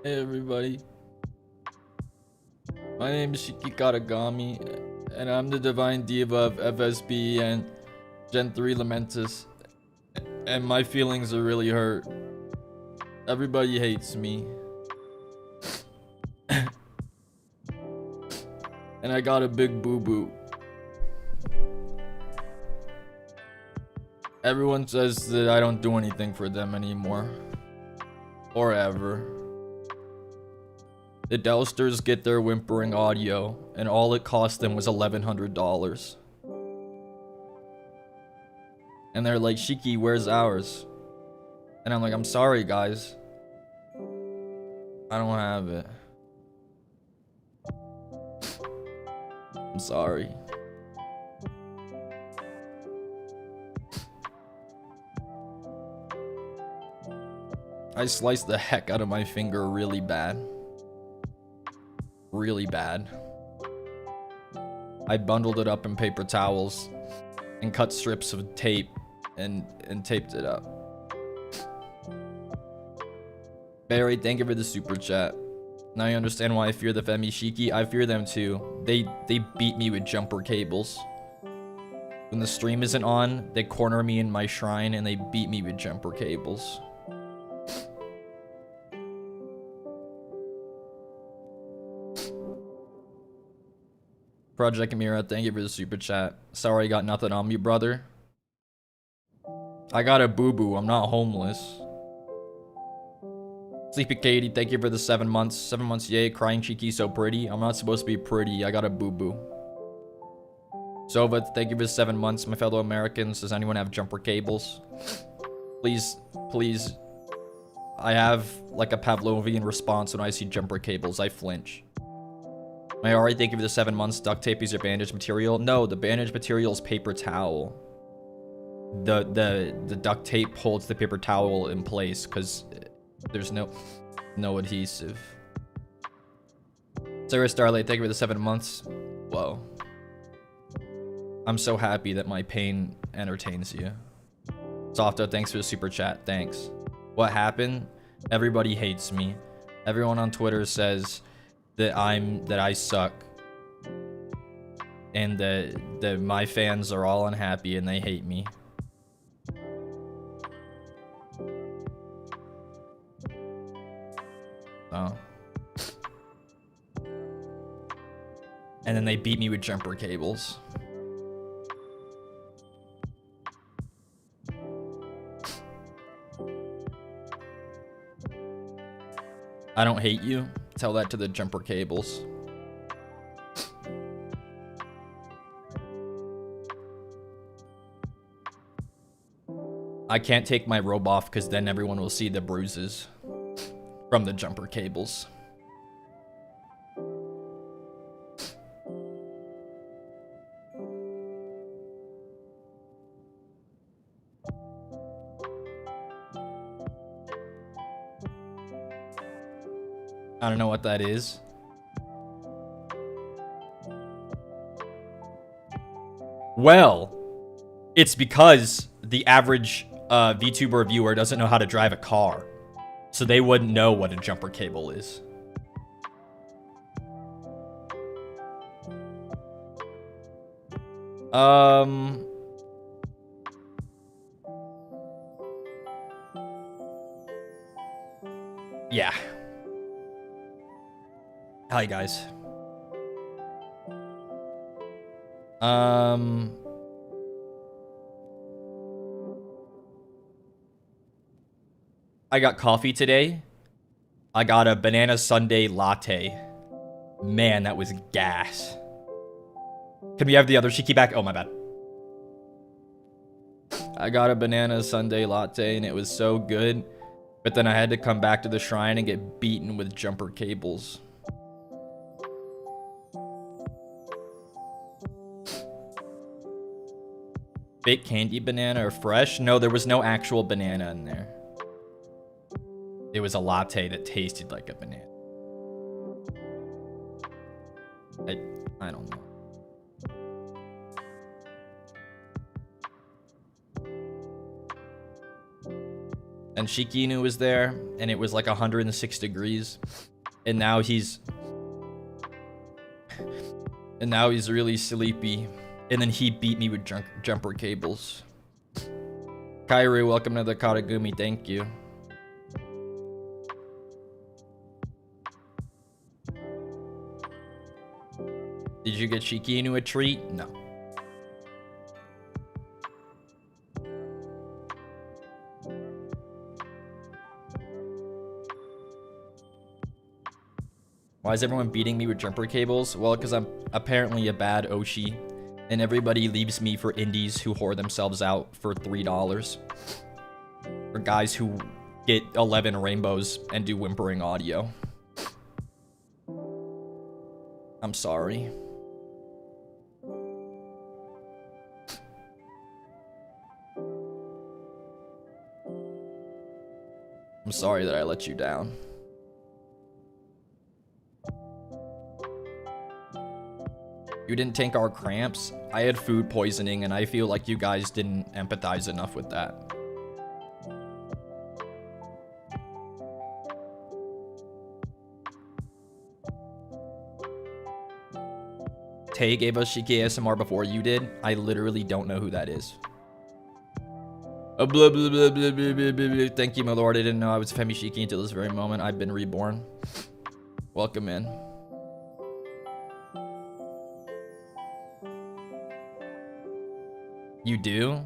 Hey everybody, my name is Shiki Katagami, and I'm the Divine Diva of FSB and Gen 3 Lamentus, and my feelings are really hurt. Everybody hates me. And I got a big boo-boo. Everyone says that I don't do anything for them anymore. Or ever. The Delsters get their whimpering audio, and all it cost them was $1,100. And they're like, Shiki, where's ours? And I'm like, I'm sorry, guys. I don't have it. I'm sorry. I sliced the heck out of my finger really bad. Really bad. I bundled it up in paper towels and cut strips of tape and taped it up. Barry, thank you for the super chat. Now you understand why I fear the Femi Shiki. I fear them too. They beat me with jumper cables. When the stream isn't on, they corner me in my shrine and they beat me with jumper cables. Project Mira, thank you for the super chat. Sorry I got nothing on me, brother. I got a boo-boo, I'm not homeless. Sleepy Katie, thank you for the 7 months. 7 months, yay. Crying Cheeky, so pretty. I'm not supposed to be pretty, I got a boo-boo. Sova, thank you for the 7 months. My fellow Americans, does anyone have jumper cables? Please, please. I have like a Pavlovian response when I see jumper cables, I flinch. Mayari, thank you for the 7 months. Duct tape is your bandage material. No, the bandage material is paper towel. The duct tape holds the paper towel in place because there's no adhesive. Sarah Starlight, thank you for the 7 months. Whoa. I'm so happy that my pain entertains you. Softo, thanks for the super chat. Thanks. What happened? Everybody hates me. Everyone on Twitter says that I suck. And that my fans are all unhappy and they hate me. Oh. And then they beat me with jumper cables. I don't hate you. Tell that to the jumper cables. I can't take my robe off because then everyone will see the bruises from the jumper cables. I don't know what that is. Well, it's because the average VTuber viewer doesn't know how to drive a car. So they wouldn't know what a jumper cable is. Yeah. Hi, guys. I got coffee today. I got a banana sundae latte. Man, that was gas. Can we have the other Shiki back? Oh, my bad. I got a banana sundae latte and it was so good. But then I had to come back to the shrine and get beaten with jumper cables. Fake candy banana or fresh? No, there was no actual banana in there. It was a latte that tasted like a banana. I don't know. And Shiki was there, and it was like 106 degrees. And now he's really sleepy. And then he beat me with jumper cables. Kyrie, welcome to the Katagami. Thank you. Did you get Shiki a treat? No. Why is everyone beating me with jumper cables? Well, because I'm apparently a bad Oshi, and everybody leaves me for indies who whore themselves out for $3. For guys who get 11 rainbows and do whimpering audio. I'm sorry. I'm sorry that I let you down. You didn't tank our cramps? I had food poisoning, and I feel like you guys didn't empathize enough with that. Tay gave us Shiki ASMR before you did. I literally don't know who that is. Blah, blah, blah, blah, blah, blah, blah, blah. Thank you, my lord. I didn't know I was Femi Shiki until this very moment. I've been reborn. Welcome in. You do?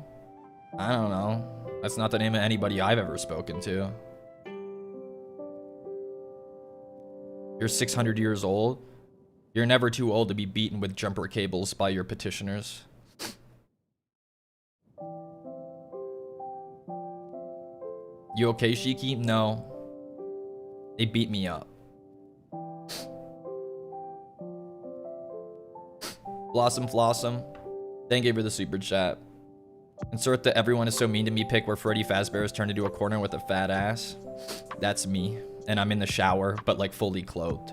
I don't know. That's not the name of anybody I've ever spoken to. You're 600 years old? You're never too old to be beaten with jumper cables by your petitioners. You okay, Shiki? No. They beat me up. Blossom Flossom. Thank you for the super chat. Insert the everyone is so mean to me pic where Freddy Fazbear is turned into a corner with a fat ass. That's me. And I'm in the shower, but like fully clothed.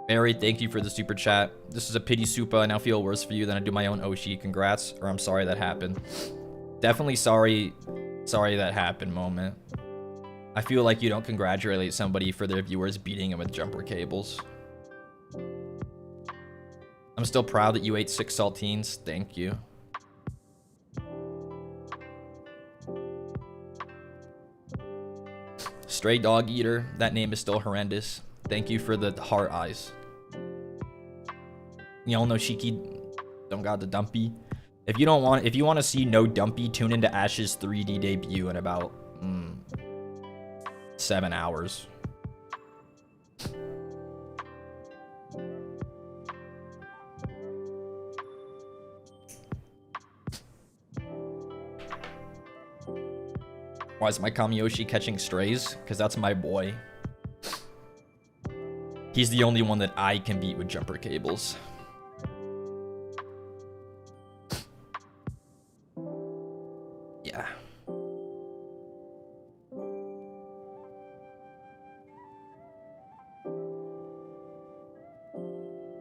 Mary, thank you for the super chat. This is a pity supa. I now feel worse for you than I do my own Oshi. Congrats, or I'm sorry that happened. Definitely sorry that happened moment. I feel like you don't congratulate somebody for their viewers beating them with jumper cables. I'm still proud that you ate 6 saltines. Thank you. Stray dog eater. That name is still horrendous. Thank you for the heart eyes. Y'all know Shiki don't got the dumpy. If you want to see no dumpy, tune into Ash's 3D debut in about 7 hours. Why is my Kamiyoshi catching strays? Because that's my boy. He's the only one that I can beat with jumper cables. Yeah.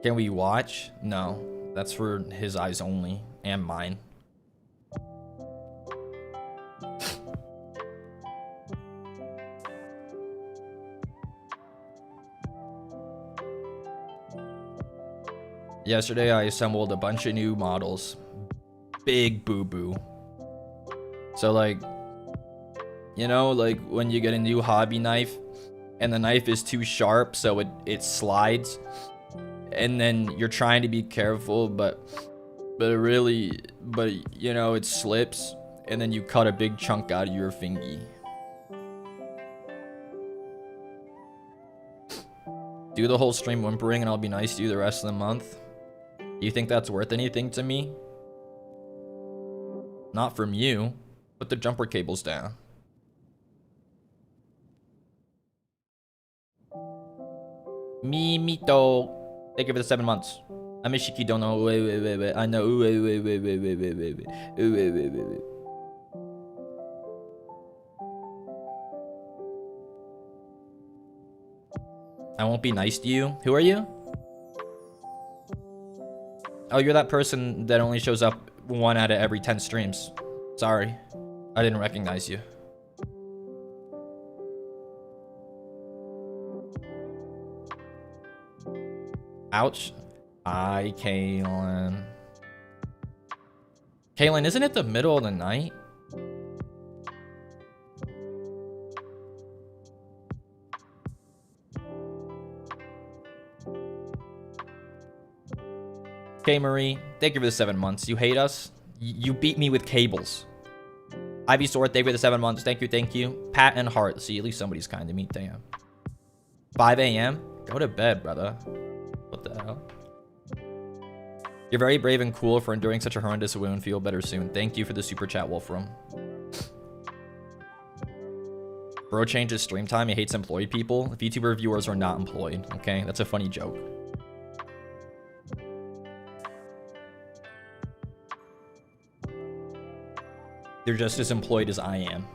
Can we watch? No. That's for his eyes only. And mine. Yesterday, I assembled a bunch of new models. Big boo-boo. So, like, you know, like when you get a new hobby knife and the knife is too sharp, so it slides. And then you're trying to be careful, but you know, it slips. And then you cut a big chunk out of your fingy. Do the whole stream whimpering and I'll be nice to you the rest of the month. Do you think that's worth anything to me? Not from you. Put the jumper cables down. Mimito. Thank you for the 7 months. I miss Shiki, don't know. Wait. I know. Wait. I won't be nice to you. Who are you? Oh, you're that person that only shows up 1 out of every 10 streams. Sorry. I didn't recognize you. Ouch. Hi, Caelen. Caelen, isn't it the middle of the night? Okay, Marie. Thank you for the 7 months. You hate us? You beat me with cables. Ivy Sword, thank you for the 7 months. Thank you, thank you. Pat and Heart. See, at least somebody's kind to me. Damn. 5 a.m.? Go to bed, brother. What the hell? You're very brave and cool for enduring such a horrendous wound. Feel better soon. Thank you for the super chat, Wolfram. Bro changes stream time. He hates employed people. VTuber viewers are not employed. Okay, that's a funny joke. They're just as employed as I am.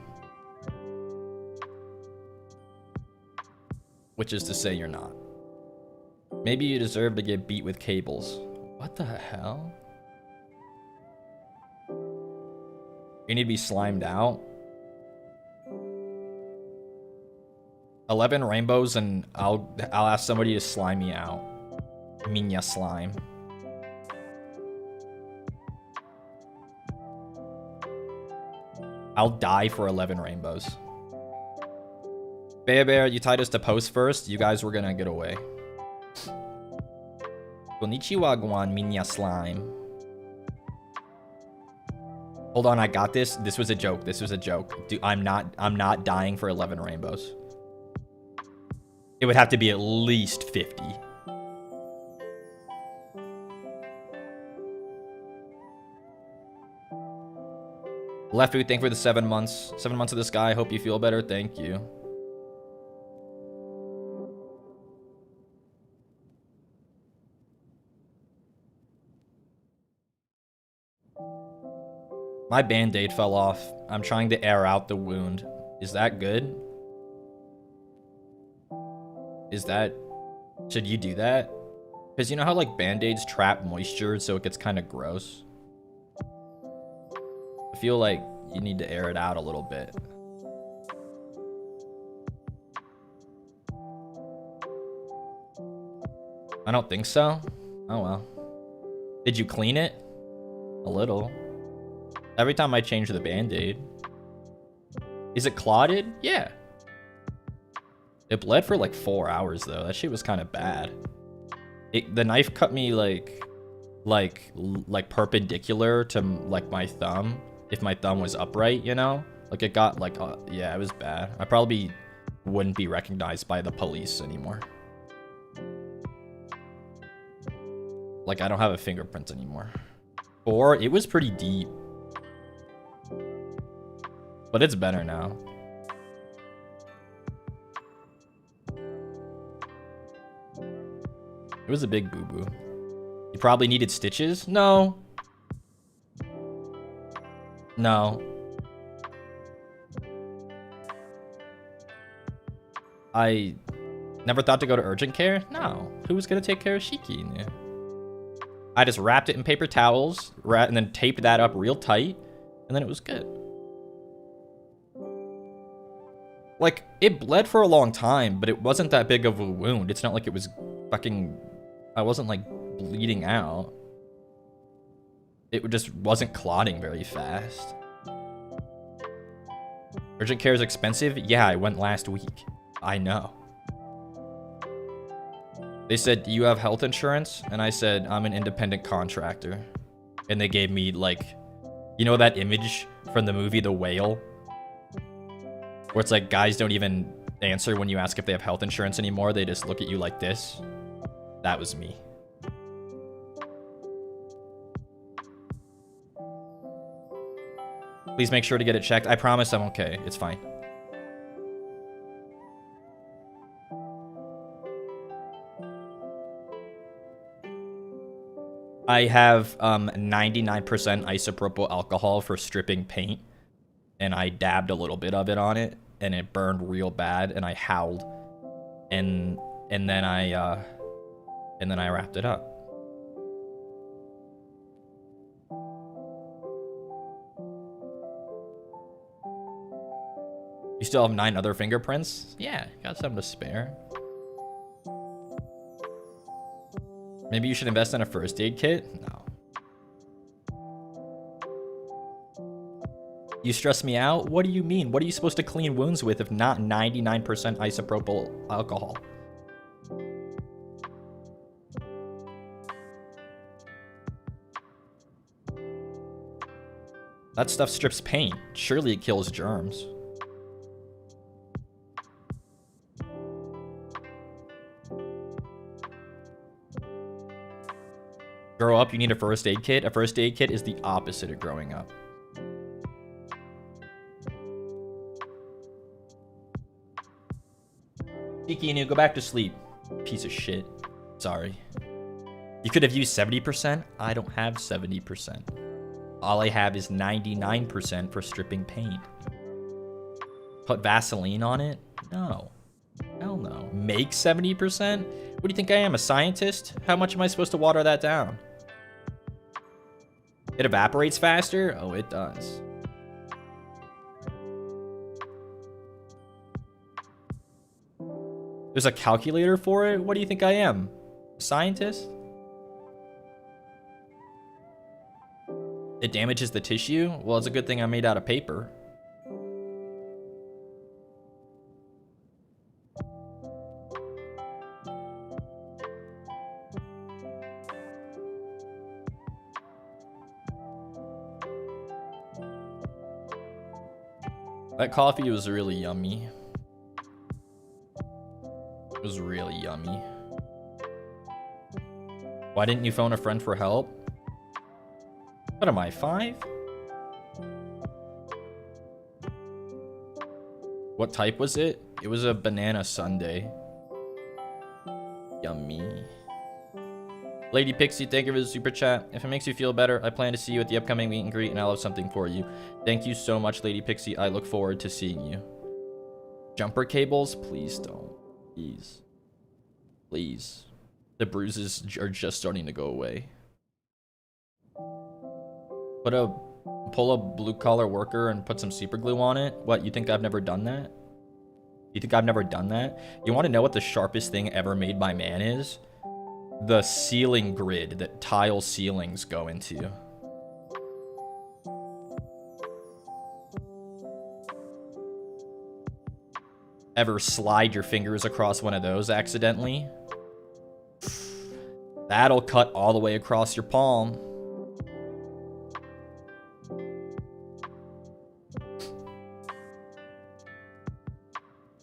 Which is to say you're not. Maybe you deserve to get beat with cables. What the hell? You need to be slimed out. 11 rainbows and I'll ask somebody to slime me out. Minya slime. I'll die for 11 rainbows. Bear, you tied us to post first. You guys were gonna get away. Konnichiwa, Guan, Minya slime. Hold on, I got this. This was a joke. This was a joke. Dude, I'm not dying for 11 rainbows. It would have to be at least 50. Left food, thank you for the 7 months. 7 months of the sky. Hope you feel better. Thank you. My band-aid fell off. I'm trying to air out the wound. Is that good? Is that... Should you do that? Because you know how, like, band-aids trap moisture, so it gets kind of gross? I feel like you need to air it out a little bit. I don't think so. Oh, well. Did you clean it? A little. Every time I change the band-aid. Is it clotted? Yeah. It bled for like 4 hours though. That shit was kind of bad. The knife cut me like perpendicular to like my thumb. If my thumb was upright, you know? Like it got like, yeah, it was bad. I probably wouldn't be recognized by the police anymore. Like I don't have a fingerprint anymore. Or it was pretty deep. But it's better now. It was a big boo-boo. You probably needed stitches? No. No. I never thought to go to urgent care? No. Who was going to take care of Shiki? Yeah. I just wrapped it in paper towels and then taped that up real tight. And then it was good. Like, it bled for a long time, but it wasn't that big of a wound. It's not like it was fucking... I wasn't, like, bleeding out. It just wasn't clotting very fast. Urgent care is expensive? Yeah, I went last week. I know. They said, do you have health insurance? And I said, I'm an independent contractor. And they gave me, like... You know that image from the movie The Whale? Where it's like guys don't even answer when you ask if they have health insurance anymore. They just look at you like this. That was me. Please make sure to get it checked. I promise I'm okay. It's fine. I have 99% isopropyl alcohol for stripping paint. And I dabbed a little bit of it on it, and it burned real bad, and I howled, and then I wrapped it up. You still have 9 other fingerprints? Yeah, got some to spare. Maybe you should invest in a first aid kit? No. You stress me out? What do you mean? What are you supposed to clean wounds with if not 99% isopropyl alcohol? That stuff strips paint. Surely it kills germs. Grow up, you need a first aid kit. A first aid kit is the opposite of growing up. Shiki, you go back to sleep. Piece of shit. Sorry. You could have used 70%. I don't have 70%. All I have is 99% for stripping paint. Put Vaseline on it? No. Hell no. Make 70%? What do you think I am, a scientist? How much am I supposed to water that down? It evaporates faster? Oh, it does. There's a calculator for it? What do you think I am? A scientist? It damages the tissue? Well, it's a good thing I'm made out of paper. That coffee was really yummy. It was really yummy. Why didn't you phone a friend for help? What am I, 5? What type was it? It was a banana sundae. Yummy. Lady Pixie, thank you for the super chat. If it makes you feel better, I plan to see you at the upcoming meet and greet, and I'll have something for you. Thank you so much, Lady Pixie. I look forward to seeing you. Jumper cables? Please don't. Please. Please. The bruises are just starting to go away. Pull a blue-collar worker and put some super glue on it? What, you think I've never done that? You think I've never done that? You want to know what the sharpest thing ever made by man is? The ceiling grid that tile ceilings go into. Ever slide your fingers across one of those accidentally? That'll cut all the way across your palm.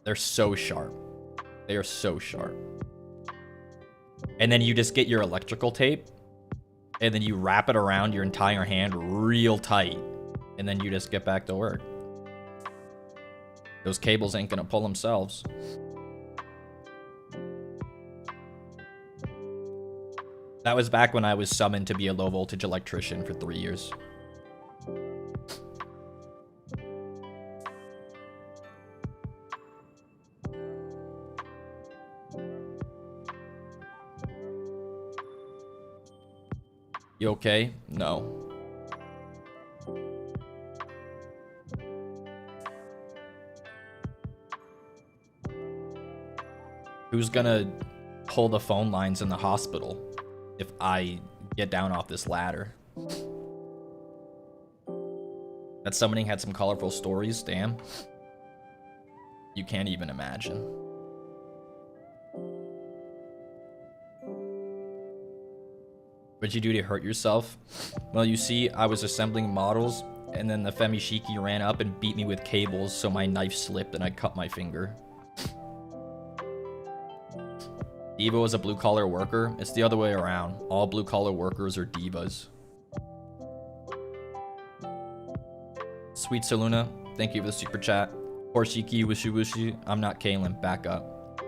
They're so sharp. They are so sharp. And then you just get your electrical tape, and then you wrap it around your entire hand real tight, and then you just get back to work. Those cables ain't gonna pull themselves. That was back when I was summoned to be a low voltage electrician for 3 years. You okay? No. Who's gonna pull the phone lines in the hospital if I get down off this ladder? That summoning had some colorful stories, damn. You can't even imagine. What'd you do to hurt yourself? Well, you see, I was assembling models, and then the Femi Shiki ran up and beat me with cables, so my knife slipped and I cut my finger. Diva was a blue-collar worker? It's the other way around. All blue-collar workers are divas. Sweet Saluna, thank you for the super chat. Poor Shiki, wishy wishy. I'm not Caelen, back up.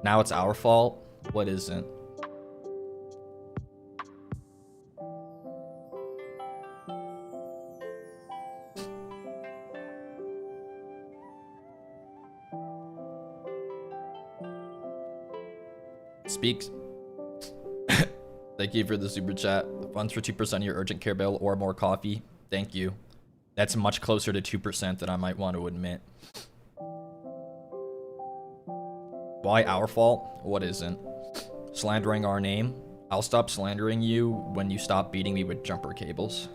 Now it's our fault? What isn't? Speaks. Thank you for the super chat. Funds for 2% of your urgent care bill or more coffee. Thank you. That's much closer to 2% than I might want to admit. Why our fault? What isn't? slandering our name. I'll stop slandering you when you stop beating me with jumper cables.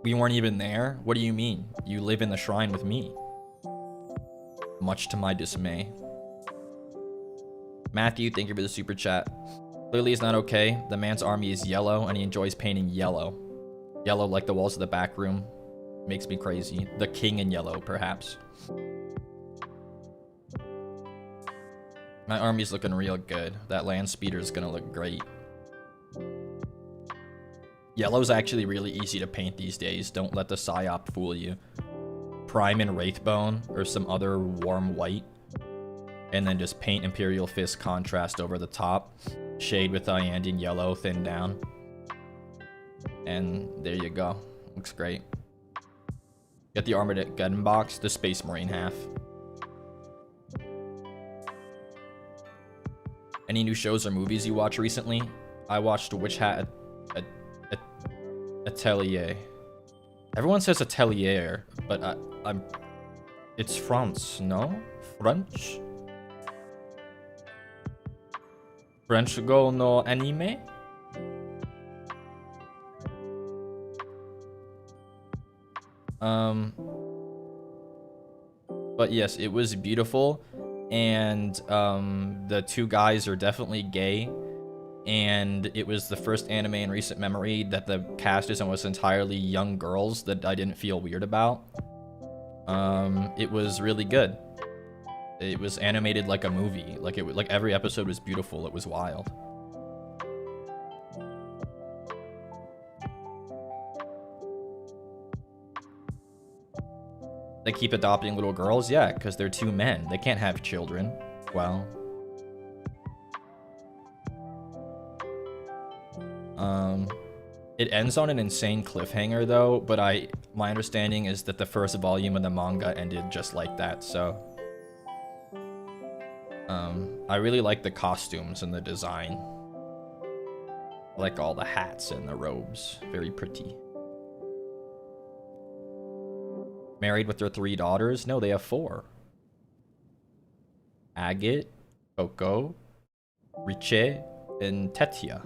We weren't even there? What do you mean? You live in the shrine with me. Much to my dismay. Matthew, thank you for the super chat. Clearly it's not okay. The man's army is yellow and he enjoys painting yellow. Yellow like the walls of the back room. Makes me crazy. The king in yellow, perhaps. My army's looking real good. That land speeder is gonna look great. Yellow's actually really easy to paint these days. Don't let the psyop fool you. Prime and Wraithbone or some other warm white. And then just paint Imperial Fist contrast over the top. Shade with Iandian yellow, thin down. And there you go. Looks great. Get the Armored Gun box, the Space Marine half. Any new shows or movies you watch recently? I watched Witch Hat Atelier. Everyone says Atelier, but I'm... It's France, no? French? French go no anime? But yes, it was beautiful, and the two guys are definitely gay, and it was the first anime in recent memory that the cast is almost entirely young girls that I didn't feel weird about. It was really good. It was animated like a movie. Like every episode was beautiful. It was wild. They keep adopting little girls? Yeah, because they're two men. They can't have children. Well. It ends on an insane cliffhanger though, but my understanding is that the first volume of the manga ended just like that, so. I really like the costumes and the design. I like all the hats and the robes. Very pretty. Married with their 3 daughters? No, they have 4. Agate, Coco, Riche, and Tetia.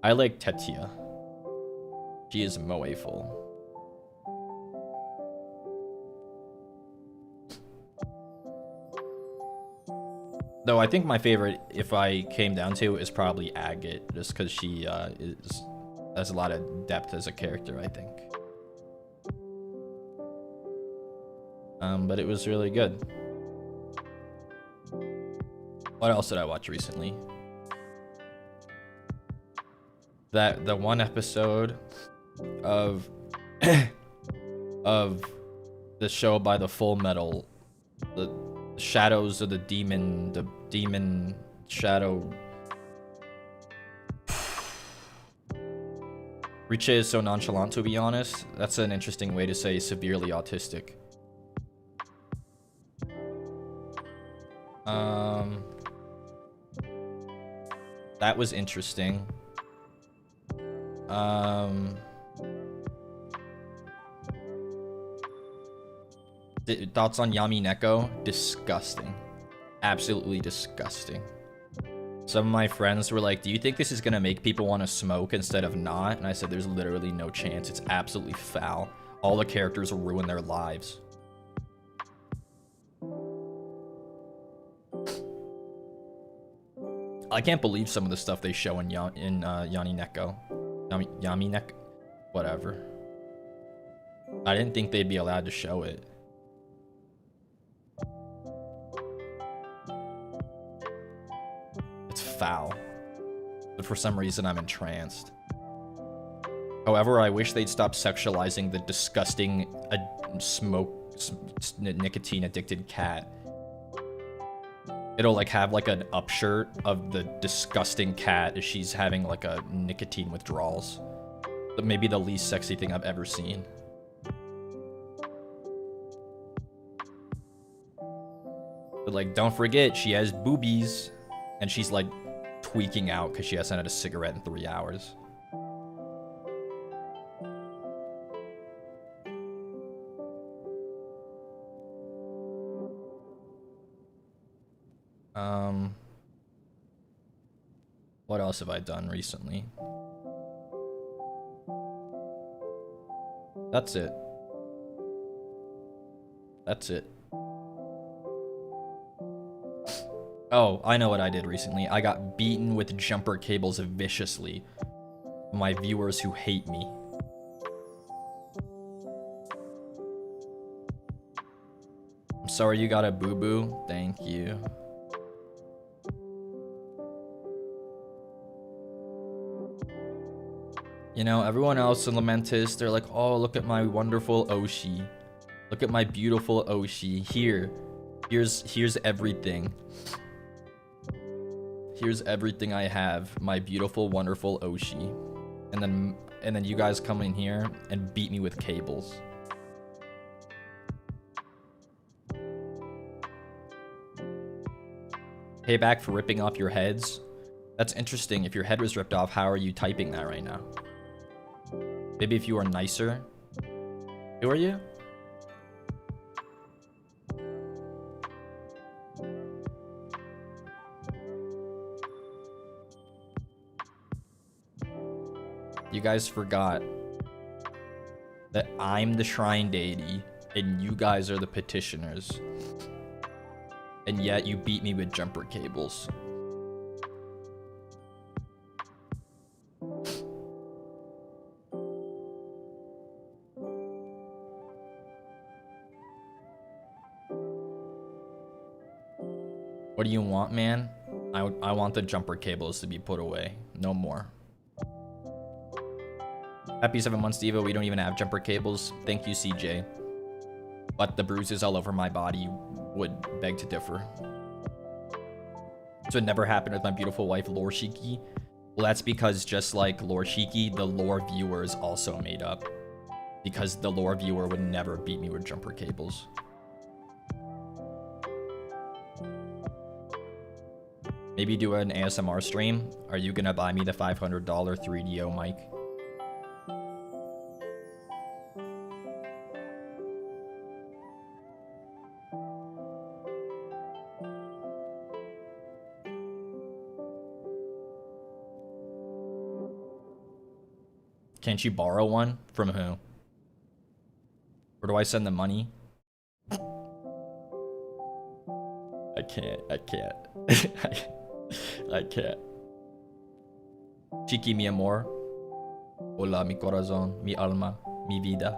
I like Tetia. She is moeful. Though I think my favorite, if I came down to, is probably Agate, just because she has a lot of depth as a character, I think. But it was really good. What else did I watch recently? The one episode of of the show by the Full Metal, the Shadows of the Demon Shadow. Riche is so nonchalant, to be honest. That's an interesting way to say severely autistic. That was interesting. Thoughts on Yami Neko? Disgusting. Absolutely disgusting. Some of my friends were like, do you think this is gonna make people want to smoke instead of not? And I said, there's literally no chance. It's absolutely foul. All the characters will ruin their lives. I can't believe some of the stuff they show in Yami Neko. Yami Neko? Whatever. I didn't think they'd be allowed to show it. It's foul. But for some reason, I'm entranced. However, I wish they'd stop sexualizing the disgusting nicotine-addicted cat. It'll like have like an upshirt of the disgusting cat as she's having like a nicotine withdrawals. But maybe the least sexy thing I've ever seen. But like, don't forget, she has boobies. And she's like tweaking out because she hasn't had a cigarette in 3 hours. What else have I done recently? That's it. That's it. Oh, I know what I did recently. I got beaten with jumper cables viciously. My viewers who hate me. I'm sorry you got a boo-boo. Thank you. You know, everyone else in Lamentus, they're like, oh, look at my wonderful Oshi. Look at my beautiful Oshi. Here's everything. Here's everything I have. My beautiful, wonderful Oshi. And then you guys come in here and beat me with cables. Payback for ripping off your heads? That's interesting. If your head was ripped off, how are you typing that right now? Maybe if you were nicer. Who are you? You guys forgot that I'm the shrine deity and you guys are the petitioners. And yet you beat me with jumper cables. What do you want, man? I want the jumper cables to be put away. No more. Happy 7 months, Diva. We don't even have jumper cables. Thank you, CJ. But the bruises all over my body would beg to differ. So it never happened with my beautiful wife, Lore Shiki. Well, that's because just like Lore Shiki, the lore viewer is also made up. Because the lore viewer would never beat me with jumper cables. Maybe do an ASMR stream. Are you gonna buy me the $500 3DO mic? Can't you borrow one? From who? Where do I send the money? I can't. I can't. Shiki, mi amor. Hola, mi corazón, mi alma, mi vida.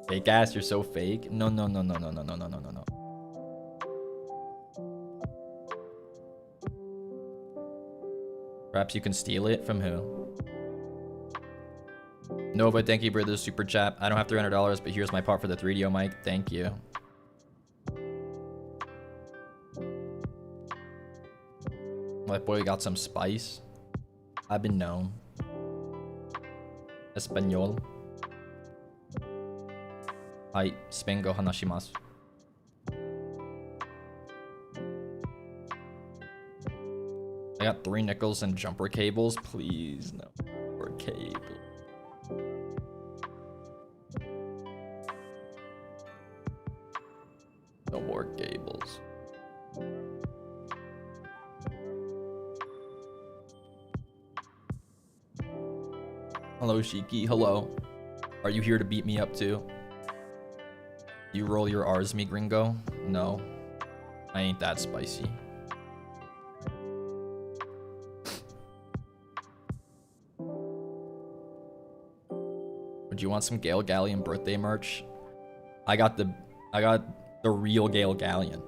Fake ass, you're so fake. No. Perhaps you can steal it from who? Nova, thank you for the super chat. I don't have $300, but here's my part for the 3DO mic. Thank you. That boy got some spice. I've been known. Espanol. Hai, Spengo hanashimasu. I got 3 nickels and jumper cables. Please, no more cable. No more cables. Hello, Shiki. Hello. Are you here to beat me up too? You roll your R's, me gringo? No. I ain't that spicy. Would you want some Gale Galleon birthday merch? I got the real Gale Galleon.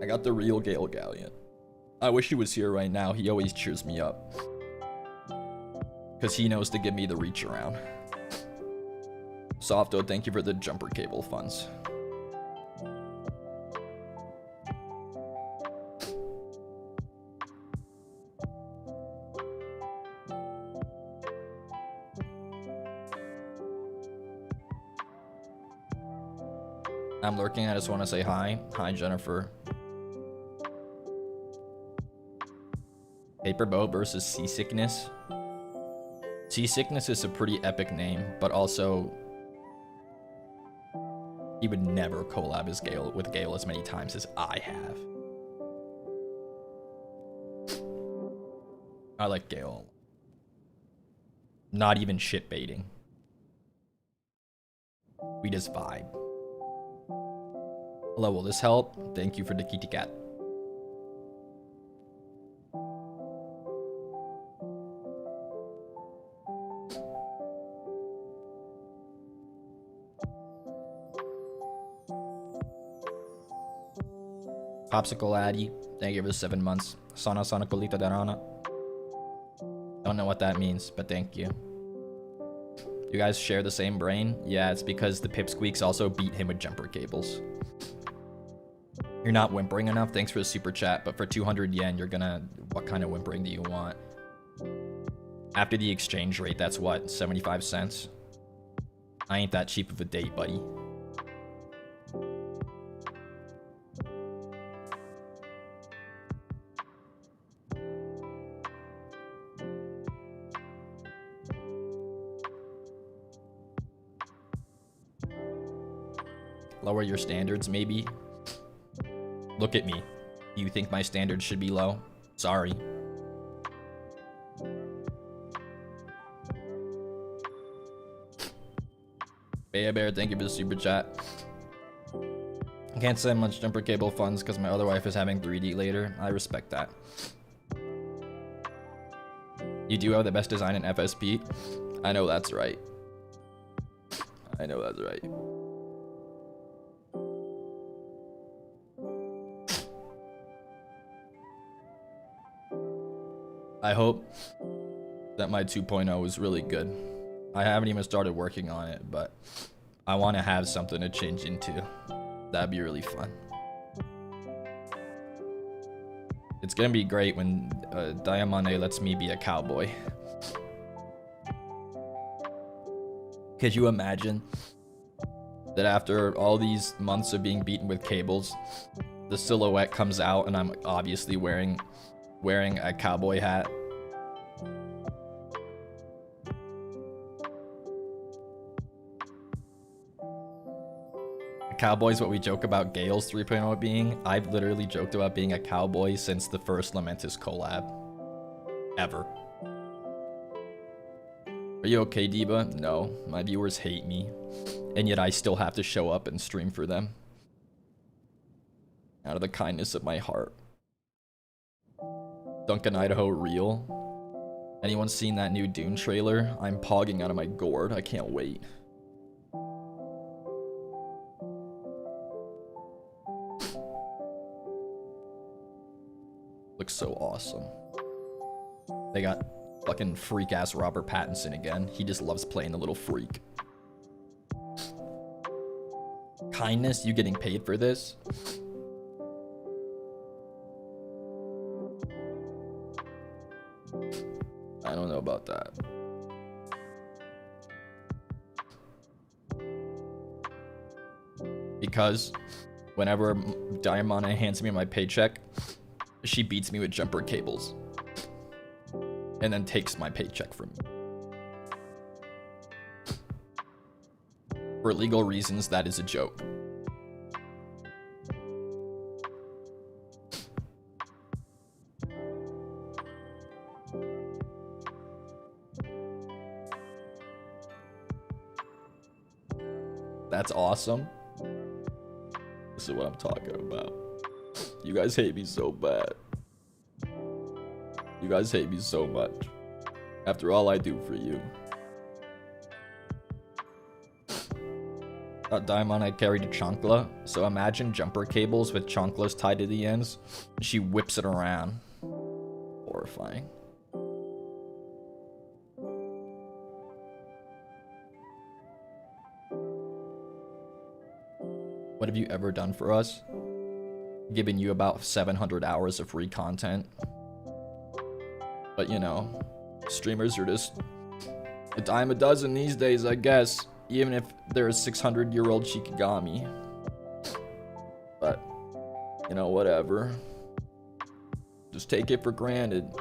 I got the real Gale Galleon. I wish he was here right now. He always cheers me up. Because he knows to give me the reach around. Softo, thank you for the jumper cable funds. I'm lurking. I just want to say hi. Hi, Jennifer. Paper boat versus seasickness. Seasickness is a pretty epic name, but also he would never collab with Gale as many times as I have. I like Gale. Not even shit baiting. We just vibe. Hello, will this help? Thank you for the kitty cat. Popsicle Addy, thank you for 7 months. Sana Sana Colita Darana. Don't know what that means, but thank you. You guys share the same brain? Yeah, it's because the Pipsqueaks also beat him with jumper cables. You're not whimpering enough? Thanks for the super chat, but for 200 yen, you're gonna... What kind of whimpering do you want? After the exchange rate, that's what, 75 cents? I ain't that cheap of a date, buddy. Lower your standards, maybe? Look at me. Do you think my standards should be low? Sorry. Bear, thank you for the super chat. I can't send much jumper cable funds because my other wife is having 3D later. I respect that. You do have the best design in FSP? I know that's right. I know that's right. I hope that my 2.0 is really good. I haven't even started working on it, but I want to have something to change into. That'd be really fun. It's gonna be great when Diamante lets me be a cowboy. Could you imagine that after all these months of being beaten with cables, the silhouette comes out and I'm obviously wearing a cowboy hat? Cowboy's what we joke about Gale's 3.0 being. I've literally joked about being a cowboy since the first LAMENTUS collab. Ever. Are you okay, Diba? No, my viewers hate me. And yet I still have to show up and stream for them. Out of the kindness of my heart. Duncan, Idaho, real? Anyone seen that new Dune trailer? I'm pogging out of my gourd. I can't wait. Looks so awesome. They got fucking freak ass Robert Pattinson again. He just loves playing the little freak. Kindness? You getting paid for this? I don't know about that. Because whenever Diamante hands me my paycheck, she beats me with jumper cables. And then takes my paycheck from me. For legal reasons, that is a joke. That's awesome. This is what I'm talking about. You guys hate me so bad. You guys hate me so much. After all I do for you. That diamond I carried a chancla. So imagine jumper cables with chanclas tied to the ends. She whips it around. Horrifying. What have you ever done for us? Given you about 700 hours of free content. But you know, streamers are just a dime a dozen these days, I guess. Even if they're a 600-year-old Shikigami. But, you know, whatever. Just take it for granted.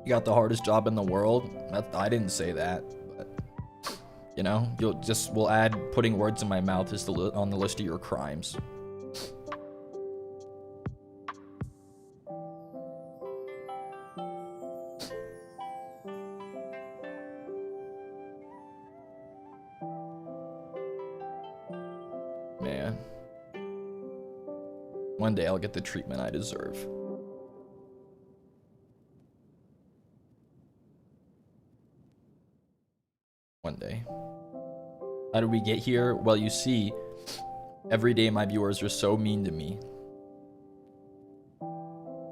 You got the hardest job in the world. I didn't say that, but you know, we'll add putting words in my mouth is on the list of your crimes. Man. One day I'll get the treatment I deserve. One day. How did we get here? Well, you see, every day my viewers are so mean to me.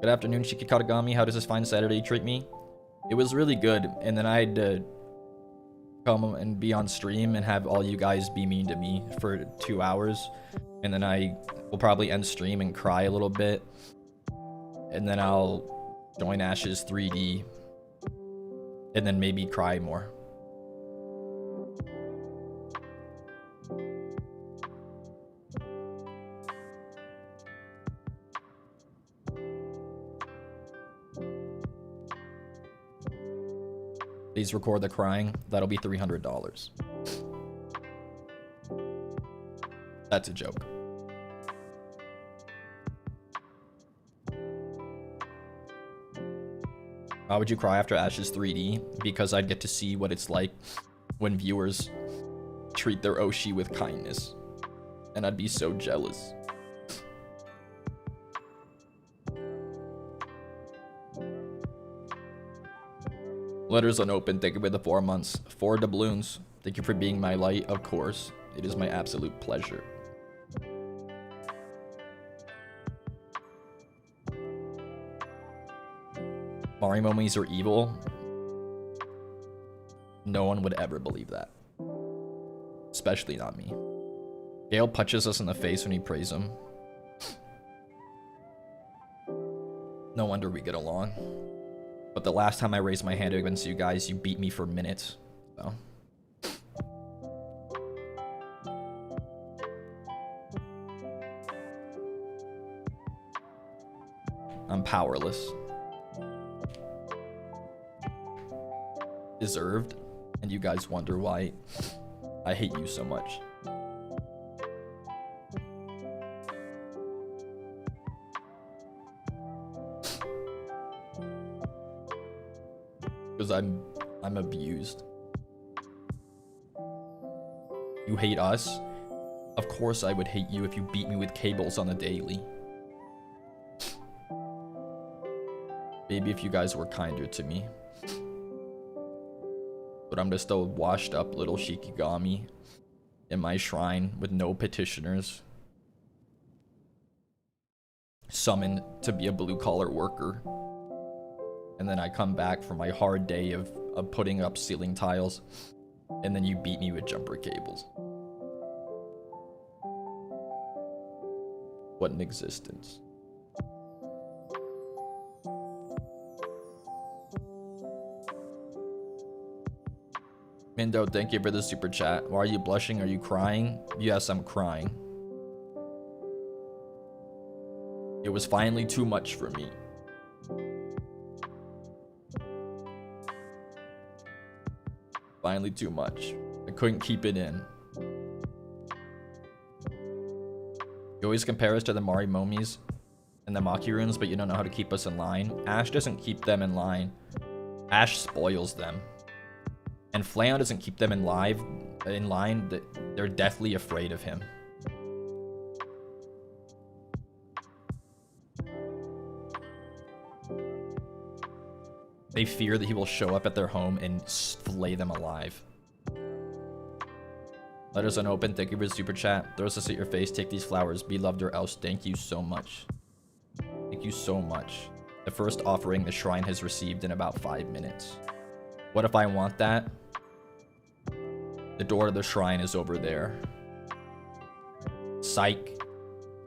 Good afternoon, Shiki Katagami. How does this fine Saturday treat me? It was really good, and then I had to come and be on stream and have all you guys be mean to me for 2 hours, and then I will probably end stream and cry a little bit, and then I'll join Ash's 3D, and then maybe cry more. Please record the crying. That'll be $300. That's a joke. Why would you cry after Ash's 3D? Because I'd get to see what it's like when viewers treat their Oshi with kindness. And I'd be so jealous. Letters unopened. Thank you for the 4 months. 4 doubloons. Thank you for being my light, of course. It is my absolute pleasure. Marimomis are evil. No one would ever believe that. Especially not me. Gale punches us in the face when we praise him. No wonder we get along. But the last time I raised my hand against you guys, you beat me for minutes. So. I'm powerless. Deserved. And you guys wonder why I hate you so much. Because I'm abused. You hate us? Of course I would hate you if you beat me with cables on the daily. Maybe if you guys were kinder to me. But I'm just a washed up little Shikigami in my shrine with no petitioners. Summoned to be a blue collar worker. And then I come back from my hard day of putting up ceiling tiles. And then you beat me with jumper cables. What an existence. Mindo, thank you for the super chat. Why are you blushing? Are you crying? Yes, I'm crying. It was finally too much for me. Finally too much. I couldn't keep it in. You always compare us to the Marimomis and the Makiruns, but you don't know how to keep us in line. Ash doesn't keep them in line. Ash spoils them. And Flayon doesn't keep them in line. They're deathly afraid of him. They fear that he will show up at their home and flay them alive. Letters unopened. Thank you for the super chat. Throws us at your face. Take these flowers. Be loved or else. Thank you so much. Thank you so much. The first offering the shrine has received in about 5 minutes. What if I want that? The door to the shrine is over there. Psych.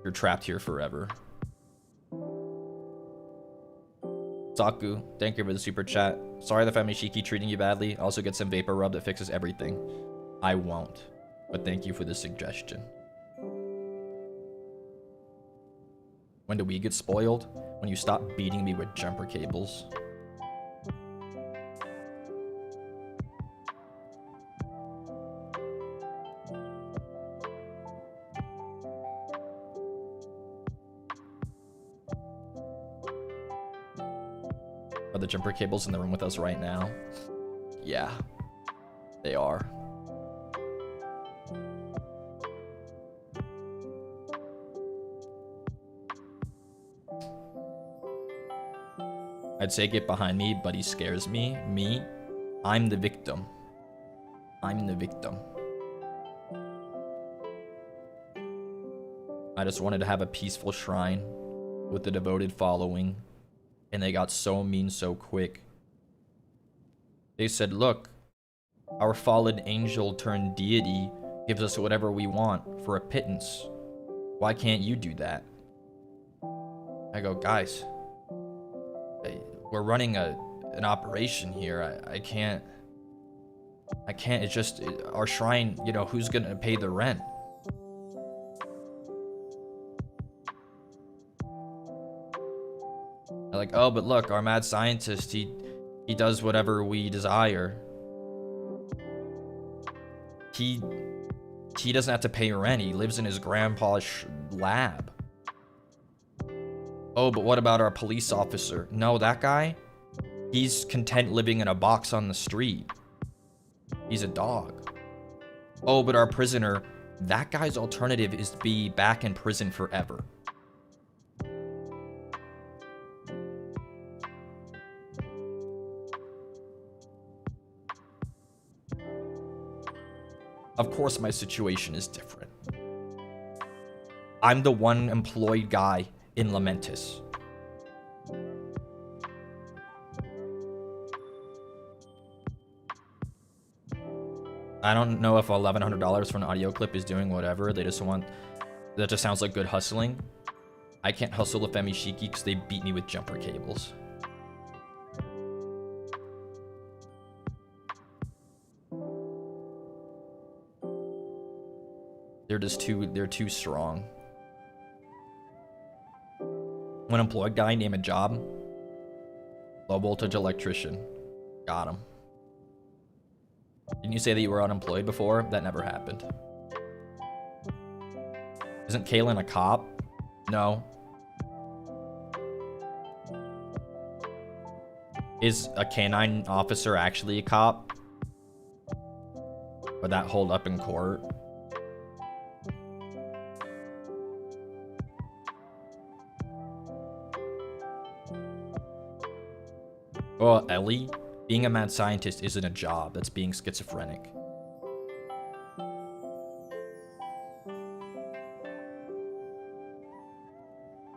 You're trapped here forever. Saku, thank you for the super chat. Sorry the family Shiki treating you badly. Also get some vapor rub that fixes everything. I won't. But thank you for the suggestion. When do we get spoiled? When you stop beating me with jumper cables. Are the jumper cables in the room with us right now? Yeah, they are. I'd say get behind me, but he scares me. Me? I'm the victim. I'm the victim. I just wanted to have a peaceful shrine with a devoted following, and they got so mean so quick. They said, look, our fallen angel turned deity gives us whatever we want for a pittance. Why can't you do that? I go, guys, we're running an operation here. I can't, it's just, our shrine, you know, who's gonna pay the rent? They're like, oh, but look, our mad scientist, he does whatever we desire. He doesn't have to pay rent. He lives in his grandpa's lab. Oh, but what about our police officer? No, that guy, he's content living in a box on the street. He's a dog. Oh, but our prisoner, that guy's alternative is to be back in prison forever. Of course, my situation is different. I'm the one employed guy in LAMENTUS. I don't know if $1,100 for an audio clip is doing whatever. They just want... That just sounds like good hustling. I can't hustle with Femi Shiki because they beat me with jumper cables. They're too strong. When employed guy, name a job. Low voltage electrician. Got him. Didn't you say that you were unemployed before? That never happened. Isn't Caelen a cop? No. Is a canine officer actually a cop? Would that hold up in court? Well, Ellie, being a mad scientist isn't a job. That's being schizophrenic.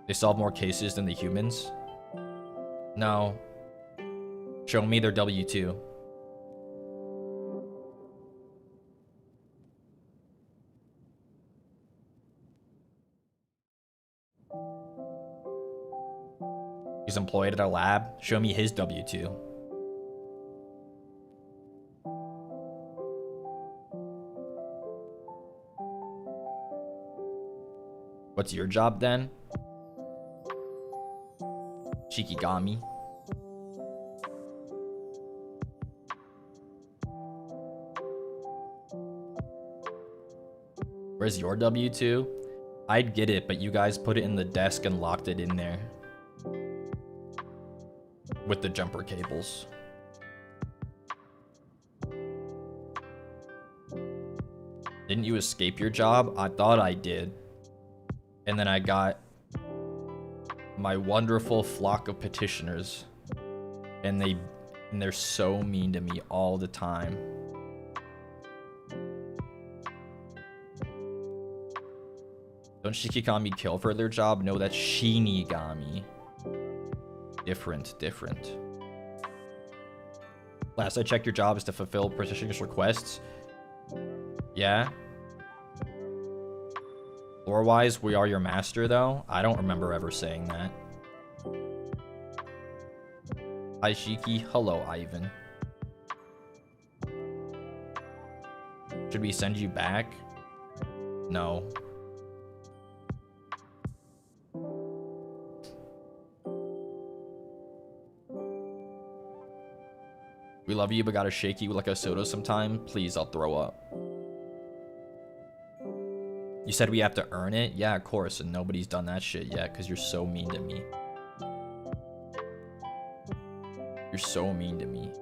They solve more cases than the humans? No. Show me their W-2. He's employed at a lab. Show me his W-2. What's your job then? Shikigami. Where's your W-2? I'd get it, but you guys put it in the desk and locked it in there. With the jumper cables. Didn't you escape your job? I thought I did. And then I got my wonderful flock of petitioners. And they're so mean to me all the time. Don't Shikigami kill for their job? No, that's Shinigami. Different. Last I checked, your job is to fulfill petitioners' requests. Yeah. Lore-wise, we are your master, though. I don't remember ever saying that. Hi, Shiki. Hello, Ivan. Should we send you back? No. We love you, but gotta shake you like a soda sometime. Please, I'll throw up. You said we have to earn it? Yeah, of course, and nobody's done that shit yet because you're so mean to me. You're so mean to me.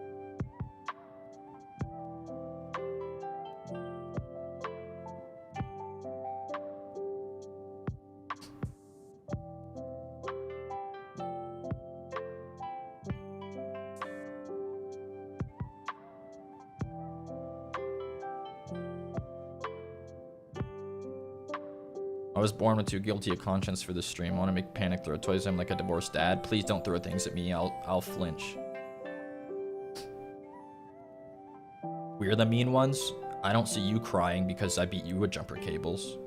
I was born with too guilty a conscience for this stream. I want to make panic throw toys at him like a divorced dad. Please don't throw things at me. I'll flinch. We're the mean ones. I don't see you crying because I beat you with jumper cables.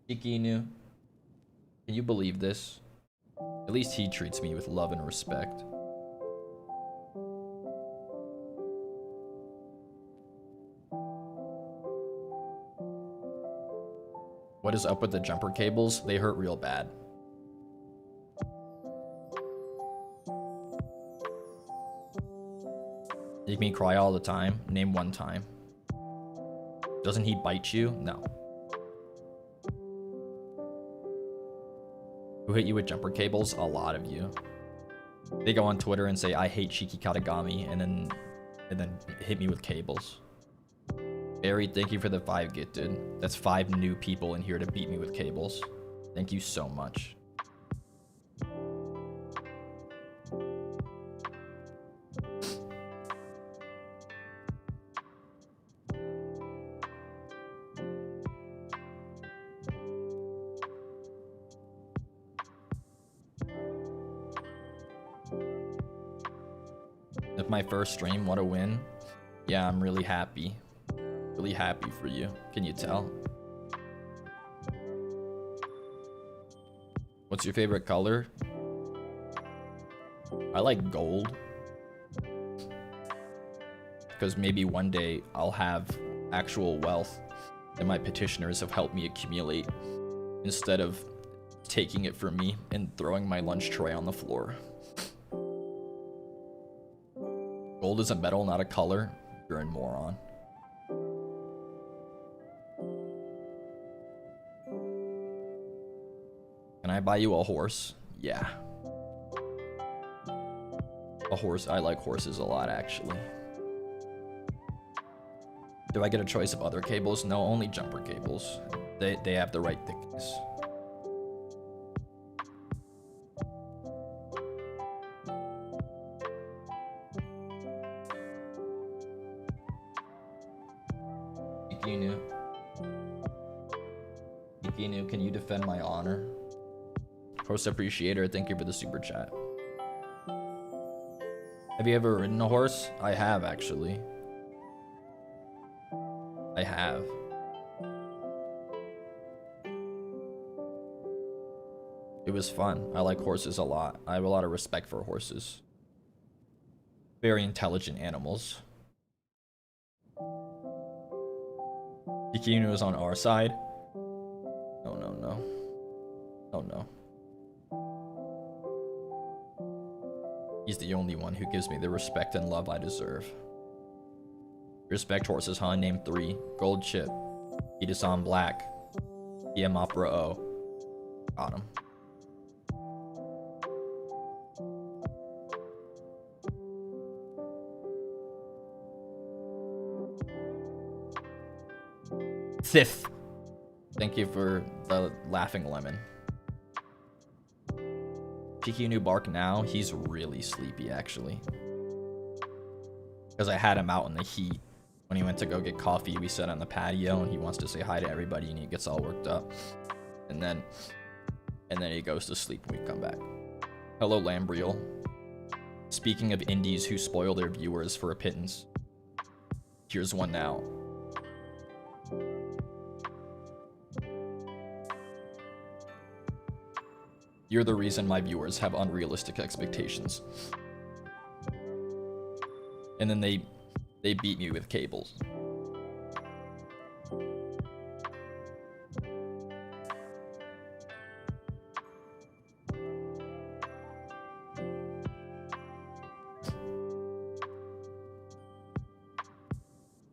Shiki, can you believe this? At least he treats me with love and respect. What is up with the jumper cables? They hurt real bad. Make me cry all the time. Name one time. Doesn't he bite you? No. Who hit you with jumper cables? A lot of you. They go on Twitter and say, I hate Shiki Katagami, and then hit me with cables. Barry, thank you for the 5 gifted. That's 5 new people in here to beat me with cables. Thank you so much. If my first stream, what a win. Yeah, I'm really happy. Really happy for you. Can you tell? What's your favorite color? I like gold. Because maybe one day I'll have actual wealth that my petitioners have helped me accumulate instead of taking it from me and throwing my lunch tray on the floor. Gold is a metal, not a color. You're a moron. Can I buy you a horse? Yeah. A horse. I like horses a lot, actually. Do I get a choice of other cables? No, only jumper cables. They have the right thickness. Shiki, can you defend my honor? Horse appreciator, thank you for the super chat. Have you ever ridden a horse? I have, actually. I have. It was fun. I like horses a lot. I have a lot of respect for horses. Very intelligent animals. Shiki is on our side. Oh, no. Oh, no. He's the only one who gives me the respect and love I deserve. Respect horses, huh? Name 3. Gold chip. Itasan black. PM opera O. Got him. Sith. Thank you for the laughing lemon. Shiki new bark now. He's really sleepy, actually. Because I had him out in the heat. When he went to go get coffee, we sat on the patio, and he wants to say hi to everybody, and he gets all worked up. And then he goes to sleep when we come back. Hello, Lambriel. Speaking of indies who spoil their viewers for a pittance, here's one now. You're the reason my viewers have unrealistic expectations. And then they beat me with cables.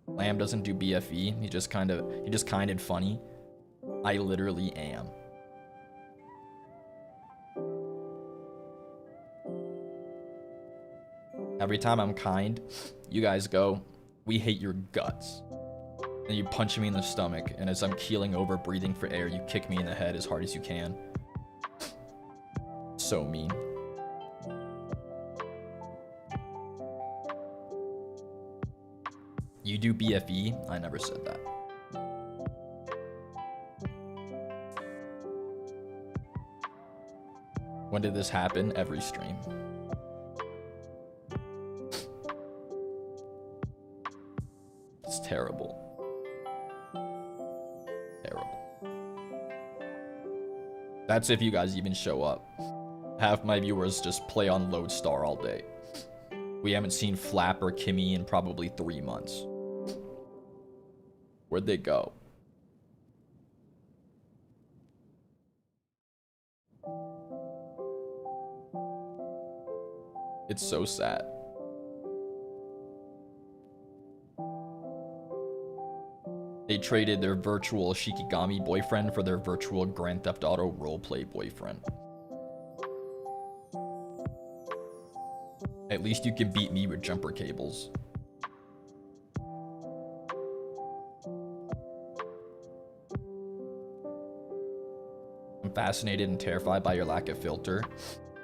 Lamb doesn't do BFE. He just kind of funny. I literally am. Every time I'm kind, you guys go, we hate your guts. And you punch me in the stomach, and as I'm keeling over, breathing for air, you kick me in the head as hard as you can. So mean. You do BFE? I never said that. When did this happen? Every stream. It's terrible. Terrible. That's if you guys even show up. Half my viewers just play on Lodestar all day. We haven't seen Flap or Kimmy in probably 3 months. Where'd they go? It's so sad. They traded their virtual Shikigami boyfriend for their virtual Grand Theft Auto roleplay boyfriend. At least you can beat me with jumper cables. I'm fascinated and terrified by your lack of filter.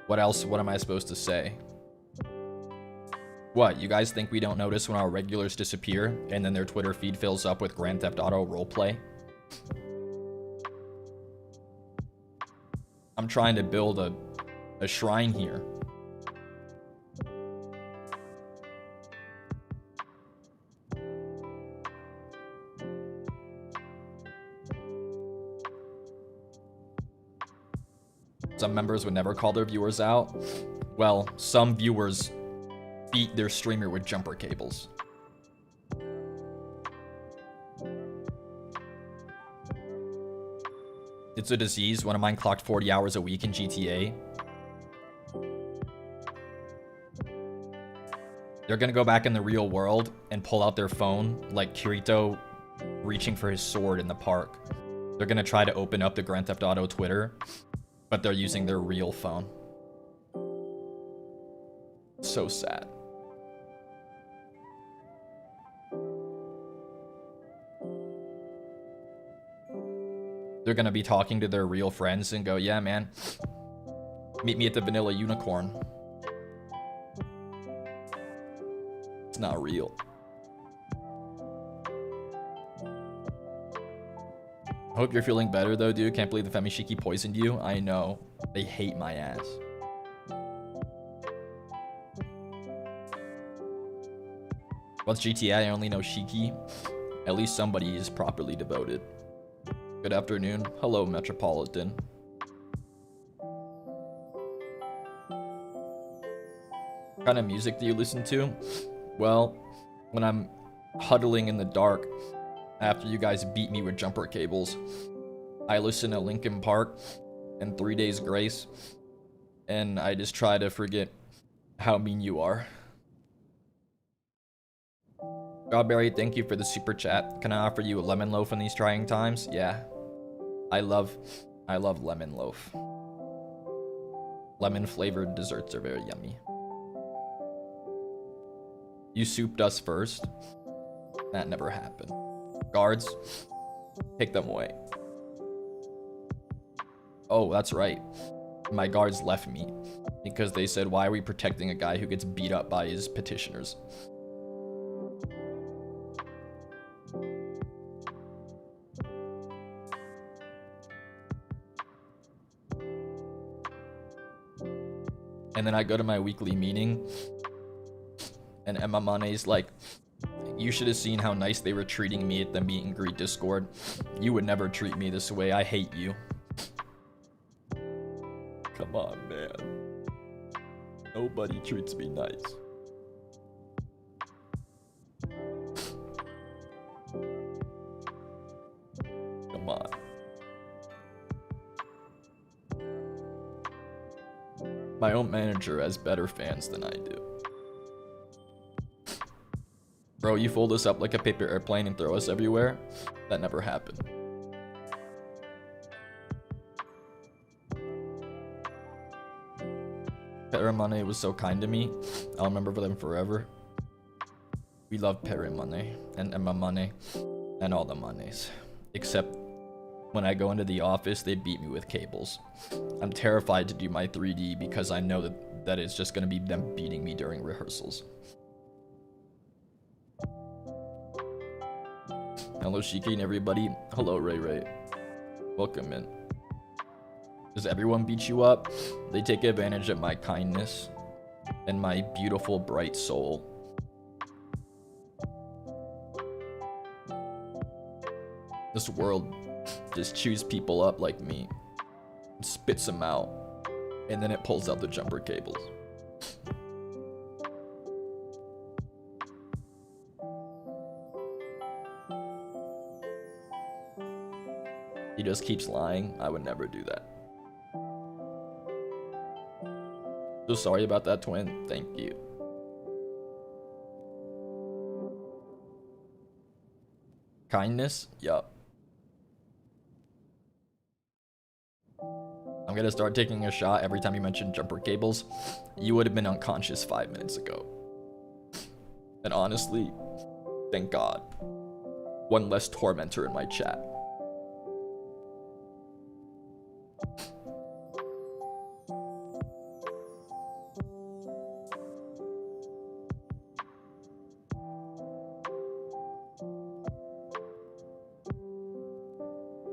What else? What am I supposed to say? What, you guys think we don't notice when our regulars disappear and then their Twitter feed fills up with Grand Theft Auto roleplay? I'm trying to build a shrine here. Some members would never call their viewers out. Well, some viewers beat their streamer with jumper cables. It's a disease. One of mine clocked 40 hours a week in GTA. They're gonna go back in the real world and pull out their phone like Kirito reaching for his sword in the park. They're gonna try to open up the Grand Theft Auto Twitter, but they're using their real phone. So sad. They're gonna be talking to their real friends and go, yeah, man, meet me at the Vanilla Unicorn. It's not real. I hope you're feeling better though, dude. Can't believe the Shiki poisoned you. I know. They hate my ass. What's GTA? I only know Shiki. At least somebody is properly devoted. Good afternoon. Hello, Metropolitan. What kind of music do you listen to? Well, when I'm huddling in the dark after you guys beat me with jumper cables, I listen to Linkin Park and 3 Days Grace, and I just try to forget how mean you are. Strawberry, thank you for the super chat. Can I offer you a lemon loaf in these trying times? Yeah. I love lemon loaf. Lemon flavored desserts are very yummy. You souped us first? That never happened. Guards, take them away. Oh, that's right. My guards left me because they said, why are we protecting a guy who gets beat up by his petitioners? And then I go to my weekly meeting, and Emma Mane's like, you should have seen how nice they were treating me at the meet and greet Discord. You would never treat me this way. I hate you. Come on, man. Nobody treats me nice. Come on. My own manager has better fans than I do. Bro, you fold us up like a paper airplane and throw us everywhere? That never happened. Perimane was so kind to me. I'll remember them forever. We love Perimane and Emamane and all the manes. Except when I go into the office, they beat me with cables. I'm terrified to do my 3D because I know that it's just going to be them beating me during rehearsals. Hello Shiki and everybody. Hello Ray Ray. Welcome in. Does everyone beat you up? They take advantage of my kindness and my beautiful bright soul. This world just chews people up like me, spits them out, and then it pulls out the jumper cables. He just keeps lying. I would never do that. So sorry about that, twin. Thank you. Kindness? Yup. I'm gonna start taking a shot every time you mention jumper cables. You would have been unconscious 5 minutes ago. And honestly, thank God. One less tormentor in my chat.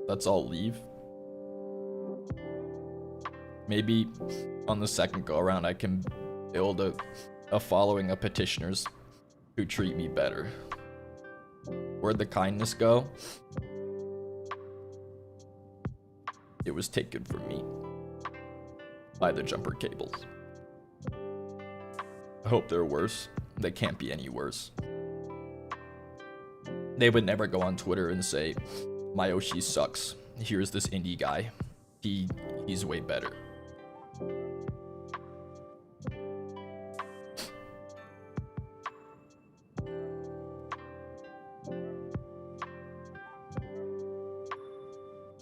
Let's all leave. Maybe on the second go around I can build a following of petitioners who treat me better. Where'd the kindness go? It was taken from me by the jumper cables. I hope they're worse. They can't be any worse. They would never go on Twitter and say, Mayoshi sucks. Here's this indie guy. He's way better.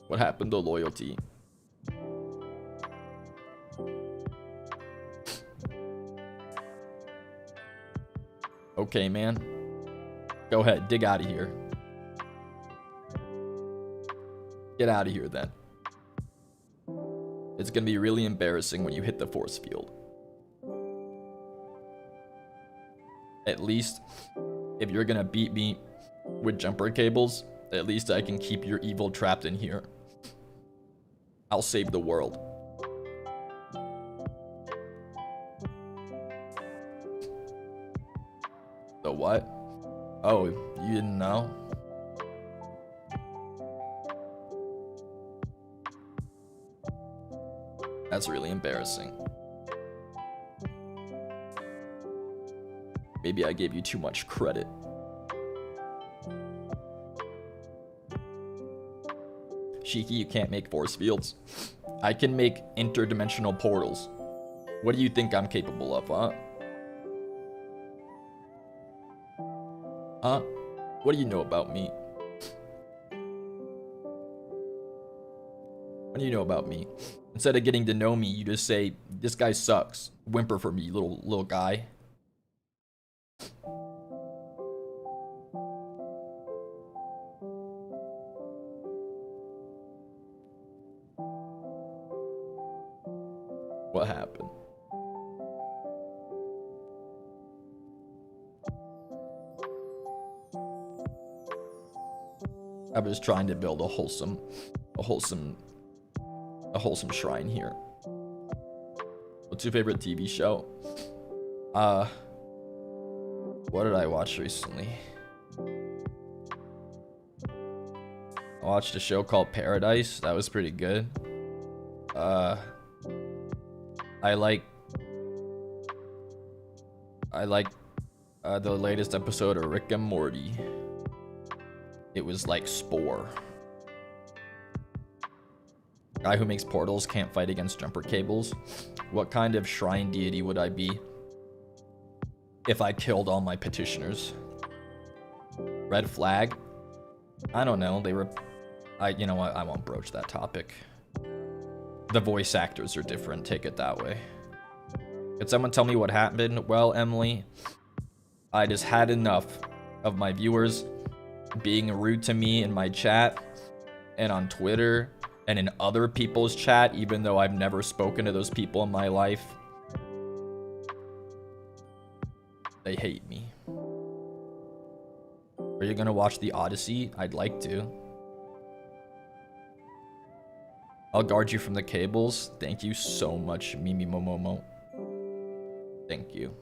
What happened to loyalty? Okay, man. Go ahead, dig out of here. Get out of here then. It's gonna be really embarrassing when you hit the force field. At least, if you're gonna beat me with jumper cables, at least I can keep your evil trapped in here. I'll save the world. The what? Oh, you didn't know? That's really embarrassing. Maybe I gave you too much credit. Shiki, you can't make force fields. I can make interdimensional portals. What do you think I'm capable of, huh? Huh? What do you know about me? What do you know about me? Instead of getting to know me, you just say, this guy sucks. Whimper for me, little guy. What happened? I was trying to build a wholesome shrine here. What's your favorite TV show? What did I watch recently? I watched a show called Paradise. That was pretty good. I like the latest episode of Rick and Morty. It was like Spore. Guy who makes portals can't fight against jumper cables. What kind of shrine deity would I be if I killed all my petitioners? Red flag? I don't know. You know what? I won't broach that topic. The voice actors are different. Take it that way. Could someone tell me what happened? Well, Emily, I just had enough of my viewers being rude to me in my chat and on Twitter and in other people's chat, even though I've never spoken to those people in my life. They hate me. Are you gonna watch The Odyssey? I'd like to. I'll guard you from the cables. Thank you so much, Mimi Momomo. Thank you.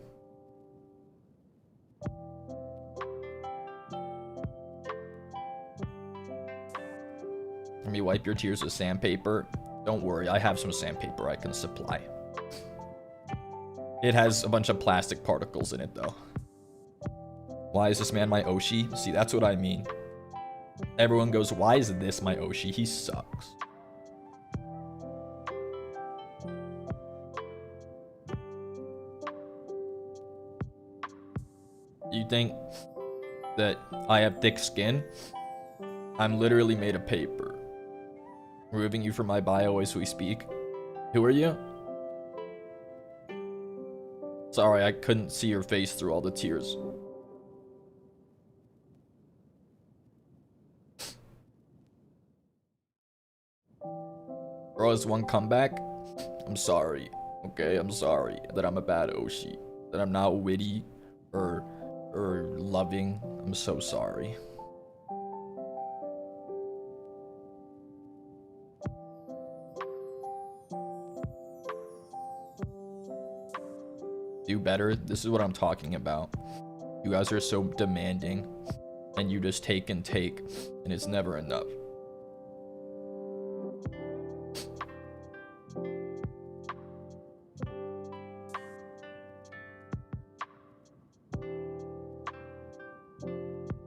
Let me wipe your tears with sandpaper. Don't worry, I have some sandpaper I can supply. It has a bunch of plastic particles in it, though. Why is this man my Oshi? See, that's what I mean. Everyone goes, why is this my Oshi? He sucks. You think that I have thick skin? I'm literally made of paper. Removing you from my bio as we speak. Who are you? Sorry, I couldn't see your face through all the tears. Bro, has one comeback? I'm sorry. Okay, I'm sorry that I'm a bad Oshi. That I'm not witty or loving. I'm so sorry. Do better. This is what I'm talking about. You guys are so demanding and you just take and take and it's never enough.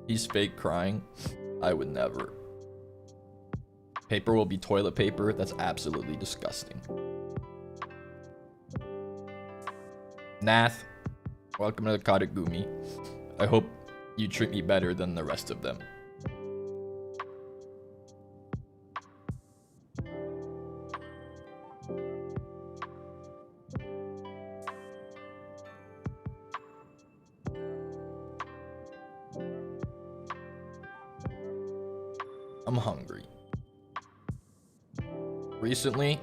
He's fake crying. I would never. Paper will be toilet paper. That's absolutely disgusting. Nath, welcome to the Katagami. I hope you treat me better than the rest of them. I'm hungry. Recently,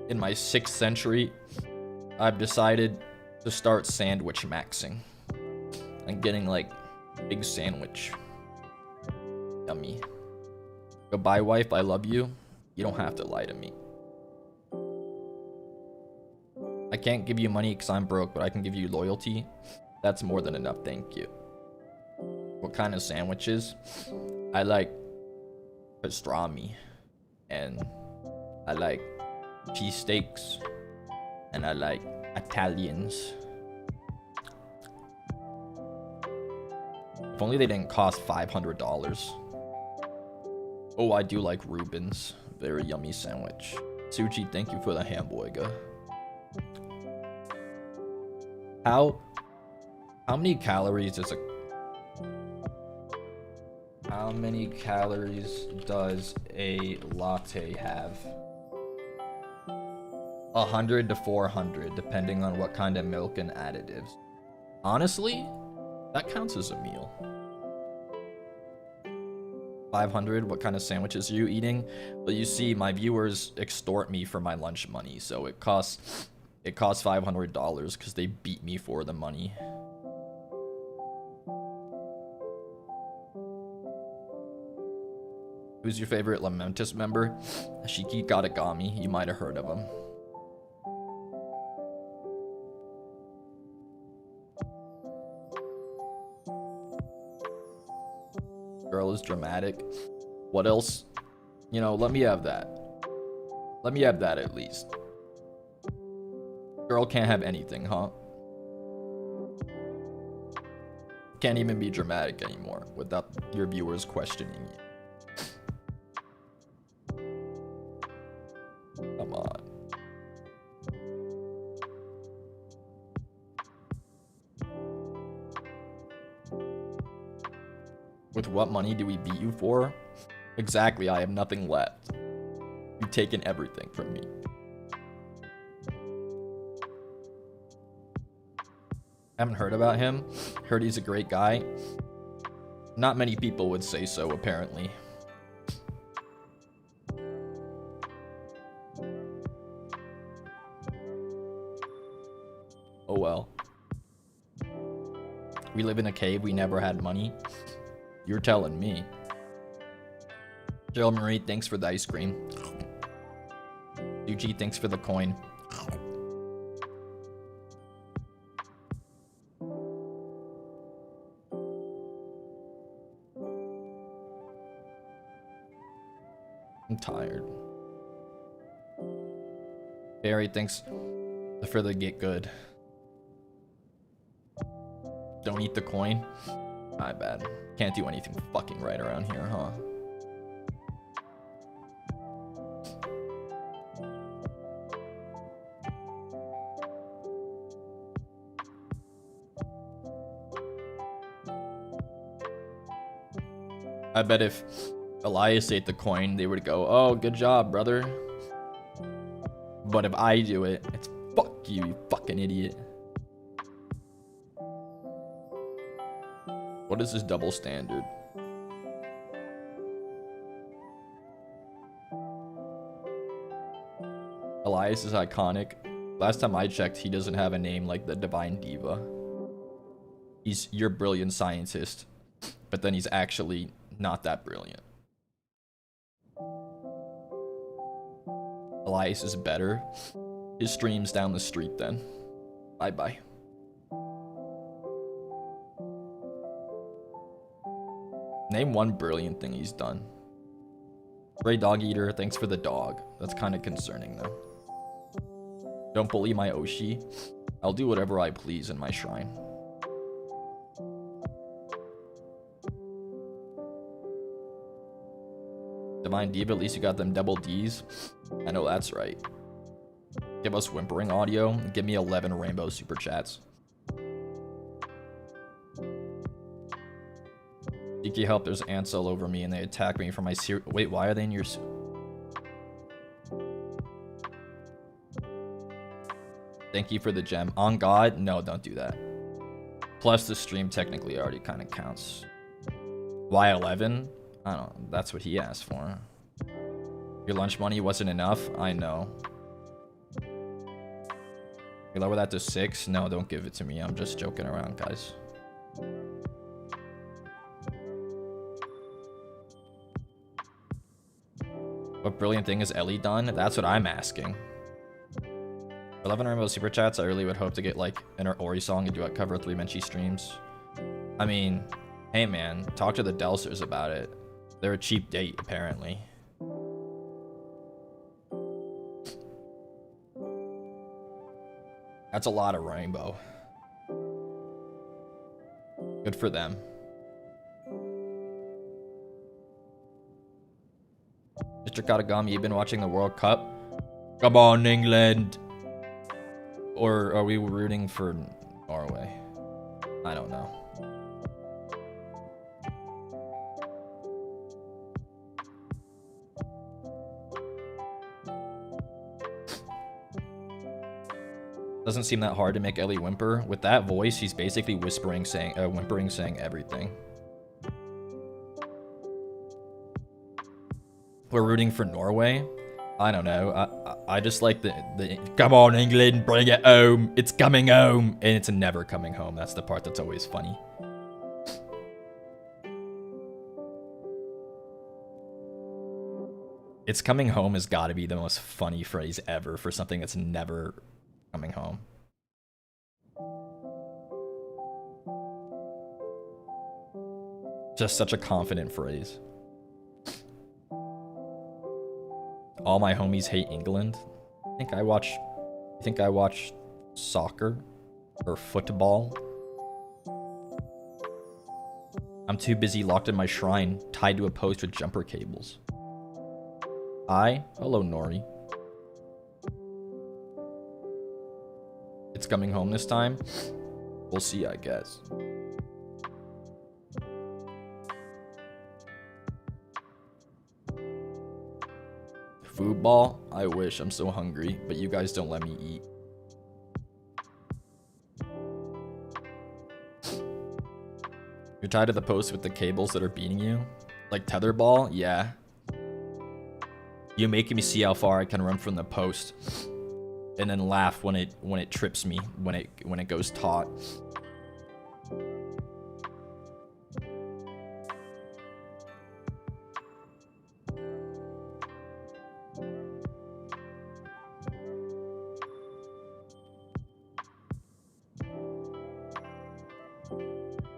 in my 6th century, I've decided to start sandwich maxing and getting like big sandwich. Yummy. Goodbye, wife. I love you. You don't have to lie to me. I can't give you money because I'm broke, but I can give you loyalty. That's more than enough. Thank you. What kind of sandwiches? I like pastrami, and I like cheesesteaks, and I like Italians. If only they didn't cost $500. Oh, I do like Reuben's. Very yummy sandwich. Suchi, thank you for the hamburger. How many calories is a... How many calories does a latte have? 100 to 400, depending on what kind of milk and additives. Honestly, that counts as a meal. 500, what kind of sandwiches are you eating? Well, you see, my viewers extort me for my lunch money, so it costs $500 because they beat me for the money. Who's your favorite LAMENTUS member? Shiki Katagami, you might have heard of him. Girl is dramatic. What else? You know, let me have that. Let me have that at least. Girl can't have anything, huh? Can't even be dramatic anymore without your viewers questioning you. Come on. With what money do we beat you for? Exactly, I have nothing left. You've taken everything from me. Haven't heard about him. Heard he's a great guy. Not many people would say so, apparently. Oh well. We live in a cave, we never had money. You're telling me. Gerald Marie, thanks for the ice cream. UG, thanks for the coin. I'm tired. Barry, thanks for the get good. Don't eat the coin. My bad. Can't do anything fucking right around here, huh? I bet if Elias ate the coin, they would go, oh, good job, brother. But if I do it, it's fuck you, you fucking idiot. What is this double standard? Elias is iconic. Last time I checked, he doesn't have a name like the Divine Diva. He's your brilliant scientist, but then he's actually not that brilliant. Elias is better. His stream's down the street then. Bye-bye. Name one brilliant thing he's done. Stray dog eater, thanks for the dog. That's kind of concerning though. Don't bully my Oshi. I'll do whatever I please in my shrine. Divine Diva, at least you got them double D's. I know that's right. Give us whimpering audio. Give me 11 rainbow super chats. Shiki, help, there's ants all over me and they attack me from my wait, why are they in your Thank you for the gem. On God? No, don't do that. Plus the stream technically already kind of counts. Why 11? I don't know. That's what he asked for. Your lunch money wasn't enough? I know. You lower that to 6? No, don't give it to me. I'm just joking around, guys. What brilliant thing has Ellie done? That's what I'm asking. 11 rainbow super chats. I really would hope to get like an Ori song and do a cover 3 Menchie streams. I mean, hey man, talk to the Delsers about it. They're a cheap date, apparently. That's a lot of rainbow. Good for them. Mr. Katagami, you've been watching the World Cup? Come on, England! Or are we rooting for Norway? I don't know. Doesn't seem that hard to make Ellie whimper. With that voice, he's basically whispering, whimpering, saying everything. We're rooting for Norway. I don't know. I just like the come on England, bring it home. It's coming home, and it's never coming home. That's the part that's always funny. It's coming home has got to be the most funny phrase ever for something that's never coming home. Just such a confident phrase. All my homies hate England. I think I watch soccer or football. I'm too busy locked in my shrine, tied to a post with jumper cables. Hello Nori. It's coming home this time. We'll see, I guess. Food ball? I wish. I'm so hungry, but you guys don't let me eat. You're tied to the post with the cables that are beating you? Like tetherball? Yeah. You making me see how far I can run from the post. And then laugh when it trips me, when it goes taut.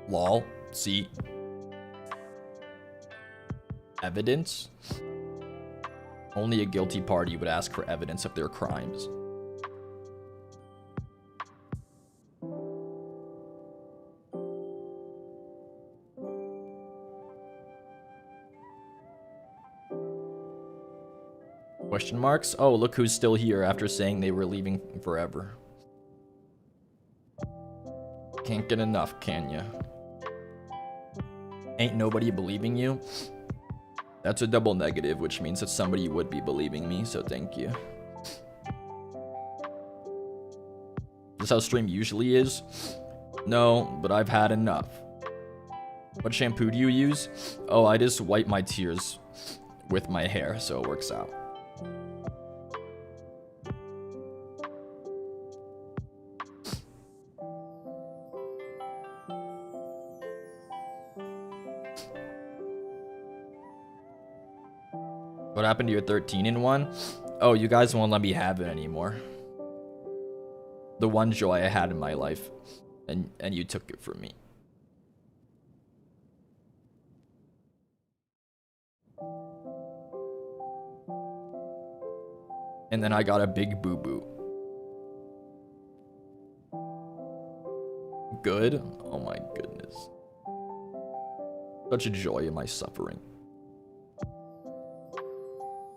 Lol. See. Evidence? Only a guilty party would ask for evidence of their crimes. Question marks? Oh, look who's still here after saying they were leaving forever. Can't get enough, can ya? Ain't nobody believing you? That's a double negative, which means that somebody would be believing me, so thank you. This is how stream usually is? No, but I've had enough. What shampoo do you use? Oh, I just wipe my tears with my hair, so it works out. What happened to your 13-in-1? Oh, you guys won't let me have it anymore. The one joy I had in my life, and you took it from me. And then I got a big boo-boo. Good? Oh my goodness. Such a joy in my suffering.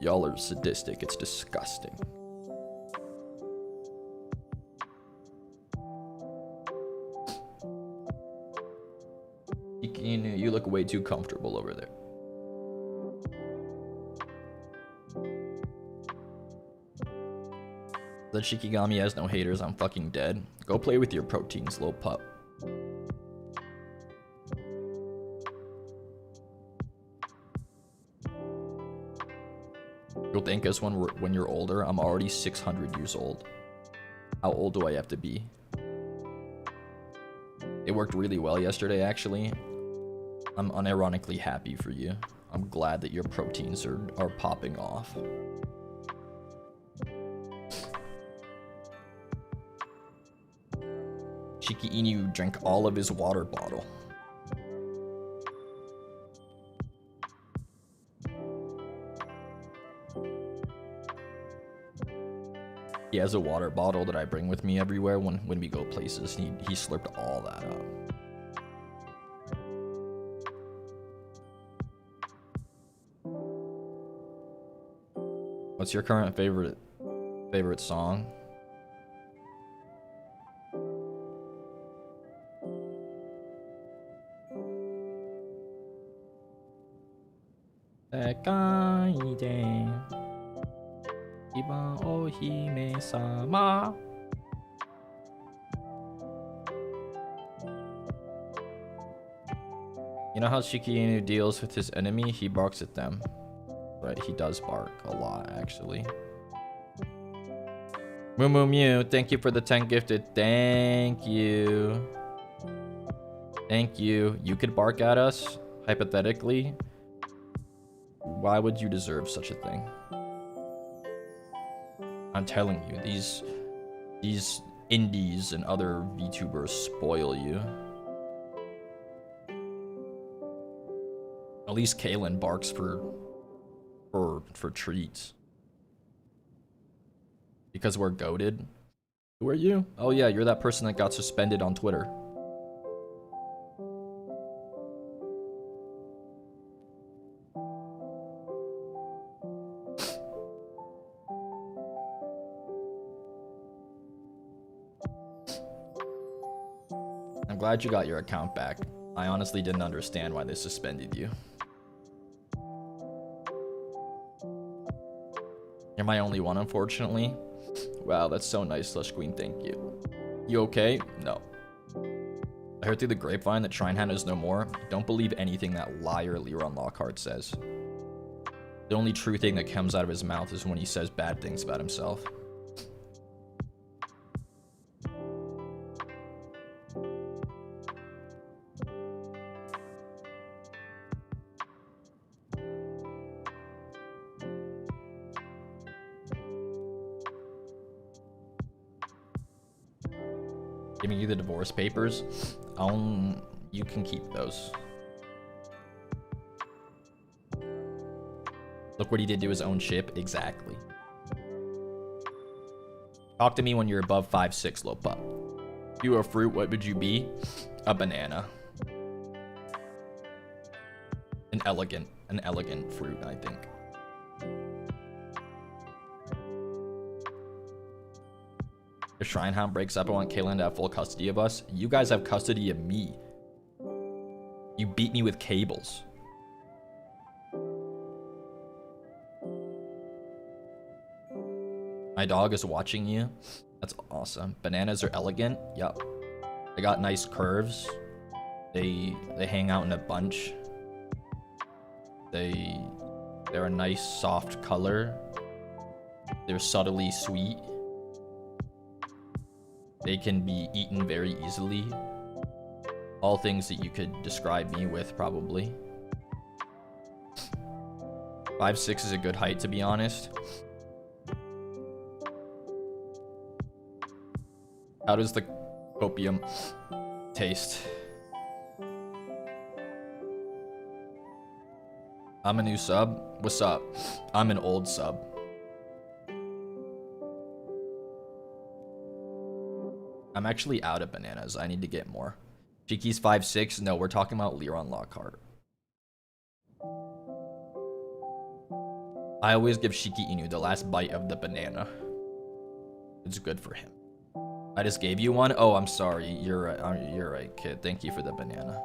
Y'all are sadistic. It's disgusting. You look way too comfortable over there. The Shikigami has no haters. I'm fucking dead. Go play with your proteins, little pup. You'll thank us when you're older. I'm already 600 years old. How old do I have to be? It worked really well yesterday, actually. I'm unironically happy for you. I'm glad that your proteins are popping off. Shiki Inu drank all of his water bottle. He has a water bottle that I bring with me everywhere when we go places. He slurped all that up. What's your current favorite song? You know how Shiki Inu deals with his enemy? He barks at them. Right, he does bark a lot, actually. Moo Moo Mew, thank you for the 10 gifted. Thank you. Thank you. You could bark at us, hypothetically. Why would you deserve such a thing? I'm telling you, these indies and other VTubers spoil you. At least Caelen barks for treats. Because we're goated. Who are you? Oh yeah, you're that person that got suspended on Twitter. I'm glad you got your account back. I honestly didn't understand why they suspended you. You're my only one, unfortunately. Wow, that's so nice, Slush Queen. Thank you. You okay? No. I heard through the grapevine that Shrine is no more. Don't believe anything that liar Liron Lockheart says. The only true thing that comes out of his mouth is when he says bad things about himself. Giving you the divorce papers. You can keep those. Look what he did to his own ship. Exactly. Talk to me when you're above 5'6", Lopa. If you were a fruit, what would you be? A banana. An elegant fruit, I think. If Shrinehound breaks up, I want Caelen to have full custody of us. You guys have custody of me. You beat me with cables. My dog is watching you. That's awesome. Bananas are elegant. Yup. They got nice curves. They hang out in a bunch. They're a nice soft color. They're subtly sweet. They can be eaten very easily. All things that you could describe me with, probably. 5'6" is a good height, to be honest. How does the copium taste? I'm a new sub. What's up? I'm an old sub. I'm actually out of bananas. I need to get more. Shiki's 5'6". No, we're talking about Liron Lockheart. I always give Shiki Inu the last bite of the banana. It's good for him. I just gave you one? Oh, I'm sorry. You're right. You're right, kid. Thank you for the banana.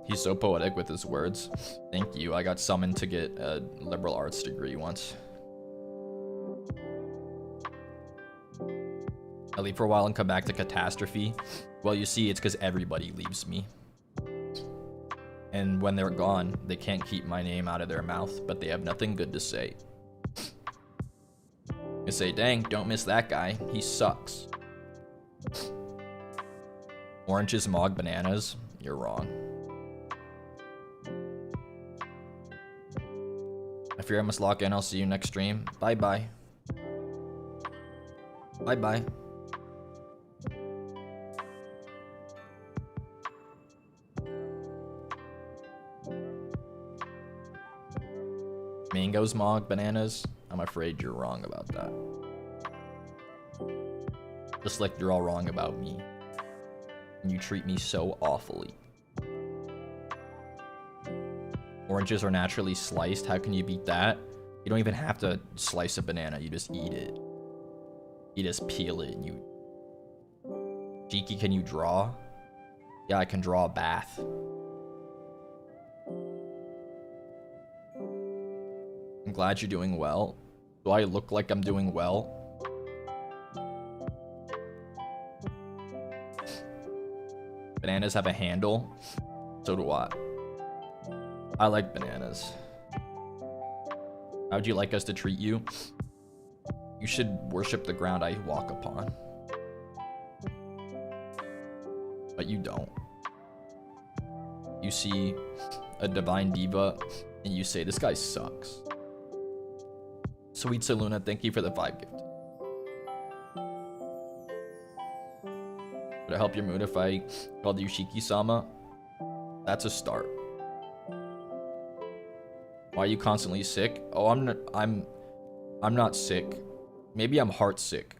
He's so poetic with his words. Thank you. I got summoned to get a liberal arts degree once. I leave for a while and come back to catastrophe. Well, you see, it's because everybody leaves me. And when they're gone, they can't keep my name out of their mouth, but they have nothing good to say. You say, dang, don't miss that guy. He sucks. Oranges, mog, bananas. You're wrong. I fear I must lock in. I'll see you next stream. Bye-bye. Bye-bye. Mangoes, mog, bananas. I'm afraid you're wrong about that. Just like you're all wrong about me. And you treat me so awfully. Oranges are naturally sliced. How can you beat that? You don't even have to slice a banana. You just eat it. You just peel it and you... Shiki, can you draw? Yeah, I can draw a bath. I'm glad you're doing well. Do I look like I'm doing well? Bananas have a handle. So do I. I like bananas. How would you like us to treat you? You should worship the ground I walk upon. But you don't. You see a divine diva and you say, this guy sucks. Sweet Saluna, thank you for the 5 gift. Would it help your mood if I called you Shiki-sama? That's a start. Why are you constantly sick? Oh, I'm not sick. Maybe I'm heart sick.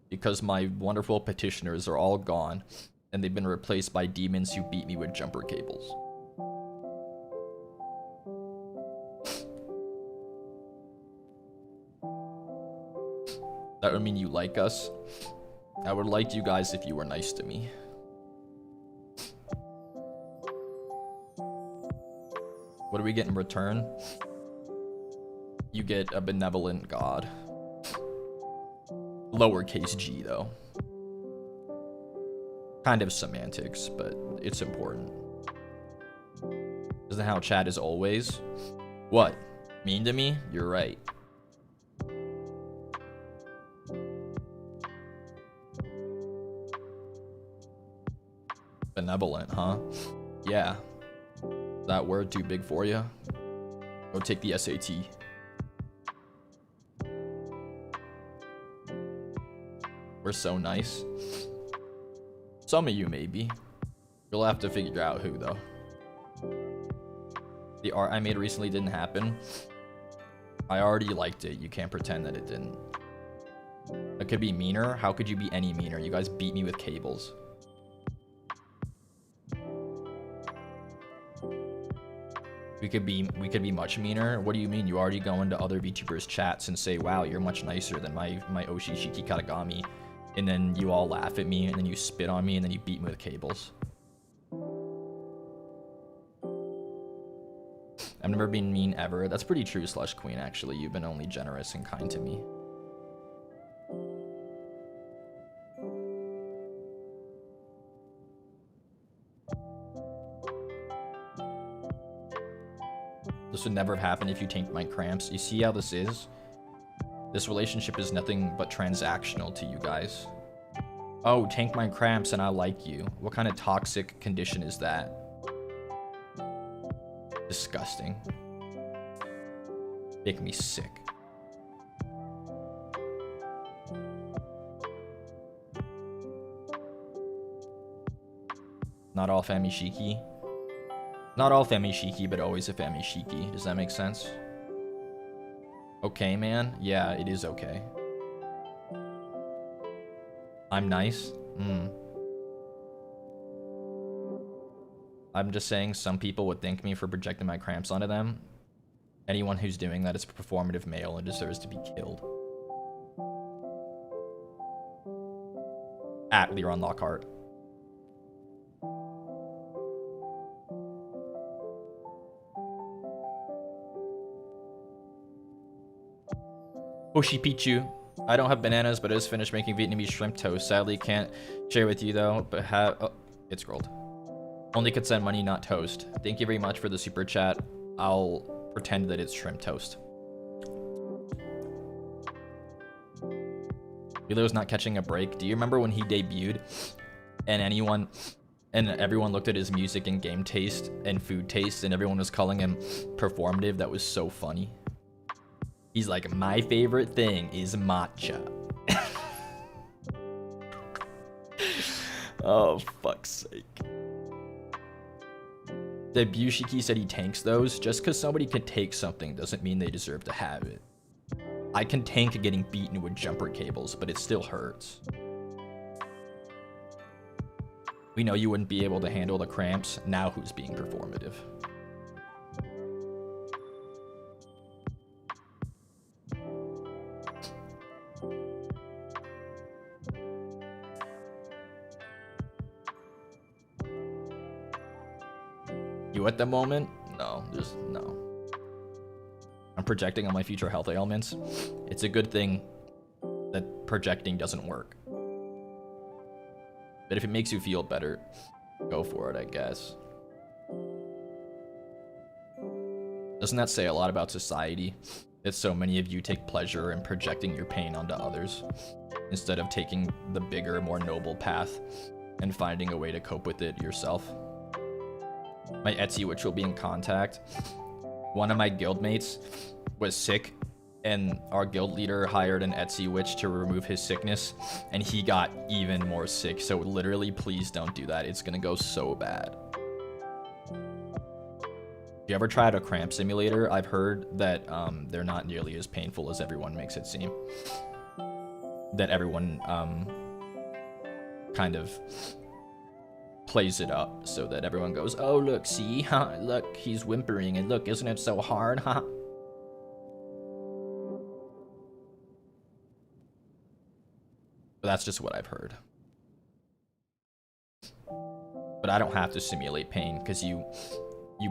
Because my wonderful petitioners are all gone. And they've been replaced by demons who beat me with jumper cables. That would mean you like us. I would like you guys if you were nice to me. What do we get in return? You get a benevolent god. Lowercase g, though. Kind of semantics, but it's important. Isn't how chat is always? What? Mean to me? You're right. Benevolent, huh? Yeah. Is that word too big for you? Go take the SAT. We're so nice. Some of you, maybe. You'll have to figure out who, though. The art I made recently didn't happen. I already liked it. You can't pretend that it didn't. It could be meaner. How could you be any meaner? You guys beat me with cables. We could be much meaner. What do you mean? You already go into other VTubers chats and say, wow, you're much nicer than my Oshi Shiki Katagami. And then you all laugh at me, and then you spit on me, and then you beat me with cables. I've never been mean ever. That's pretty true, Slush Queen, actually. You've been only generous and kind to me. This would never have happened if you tanked my cramps. You see how this is? This relationship is nothing but transactional to you guys. Oh, tank my cramps and I like you. What kind of toxic condition is that? Disgusting. Make me sick. Not all Fami Shiki. Not all Fami Shiki, but always a Fami Shiki. Does that make sense? Okay, man. Yeah, it is okay. I'm nice. I'm just saying some people would thank me for projecting my cramps onto them. Anyone who's doing that is a performative male and deserves to be killed. At Liron Lockheart. Hoshi Pichu. I don't have bananas, but I just finished making Vietnamese shrimp toast. Sadly, can't share with you though, but oh, it's scrolled. Only could send money, not toast. Thank you very much for the super chat. I'll pretend that it's shrimp toast. Milo's not catching a break. Do you remember when he debuted and everyone looked at his music and game taste and food taste and everyone was calling him performative? That was so funny. He's like, my favorite thing is matcha. Oh, fuck's sake. Debut Shiki said he tanks those. Just because somebody can take something doesn't mean they deserve to have it. I can tank getting beaten with jumper cables, but it still hurts. We know you wouldn't be able to handle the cramps. Now who's being performative? You at the moment? No, there's no. I'm projecting on my future health ailments. It's a good thing that projecting doesn't work. But if it makes you feel better, go for it, I guess. Doesn't that say a lot about society? That so many of you take pleasure in projecting your pain onto others, instead of taking the bigger, more noble path and finding a way to cope with it yourself. My Etsy witch will be in contact. One of my guildmates was sick, and our guild leader hired an Etsy witch to remove his sickness, and he got even more sick. So literally, please don't do that. It's gonna go so bad. You ever tried a cramp simulator? I've heard that they're not nearly as painful as everyone makes it seem. That everyone kind of plays it up so that everyone goes, oh, look, see, huh? Look, he's whimpering, and look, isn't it so hard, huh? But that's just what I've heard. But I don't have to simulate pain because you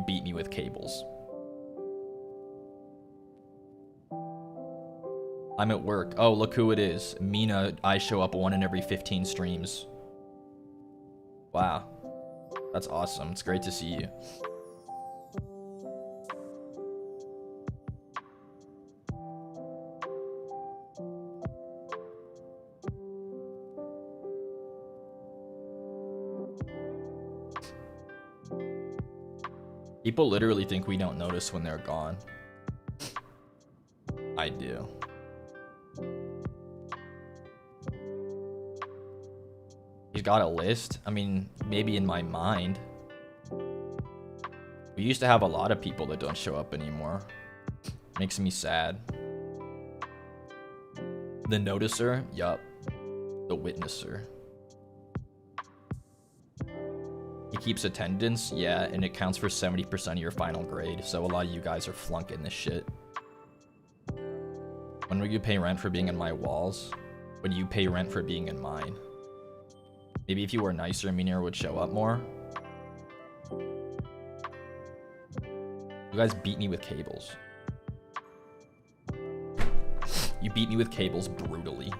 beat me with cables. I'm at work. Oh, look who it is. Mina, I show up 1 in every 15 streams. Wow. That's awesome. It's great to see you. People literally think we don't notice when they're gone. I do. He's got a list. I mean, maybe in my mind. We used to have a lot of people that don't show up anymore. Makes me sad. The noticer? Yup. The witnesser. He keeps attendance? Yeah, and it counts for 70% of your final grade, so a lot of you guys are flunking this shit. When will you pay rent for being in my walls? When you pay rent for being in mine? Maybe if you were nicer, Meteor would show up more. You guys beat me with cables. You beat me with cables brutally.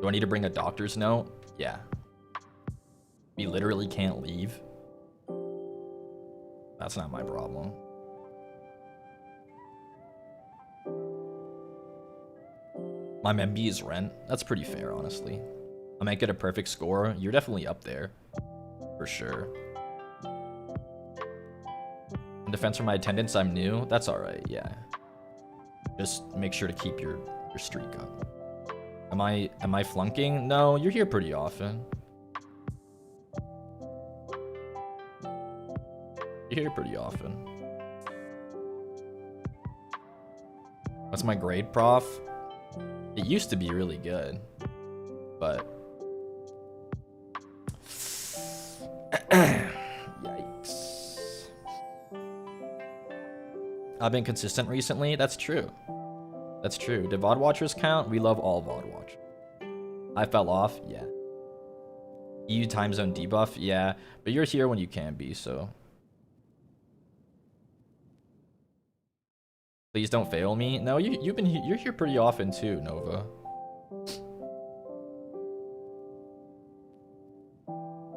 Do I need to bring a doctor's note? Yeah. We literally can't leave. That's not my problem. My MB is rent. That's pretty fair, honestly. I might get a perfect score. You're definitely up there. For sure. In defense for my attendance, I'm new. That's alright, yeah. Just make sure to keep your streak up. Am I flunking? No, you're here pretty often. You're here pretty often. What's my grade, prof? It used to be really good, but yikes. I've been consistent recently. That's true. That's true. Did VOD watchers count? We love all VOD watchers. I fell off. Yeah. EU time zone debuff. Yeah, but you're here when you can be, so. Please don't fail me. No, you're here pretty often too, Nova.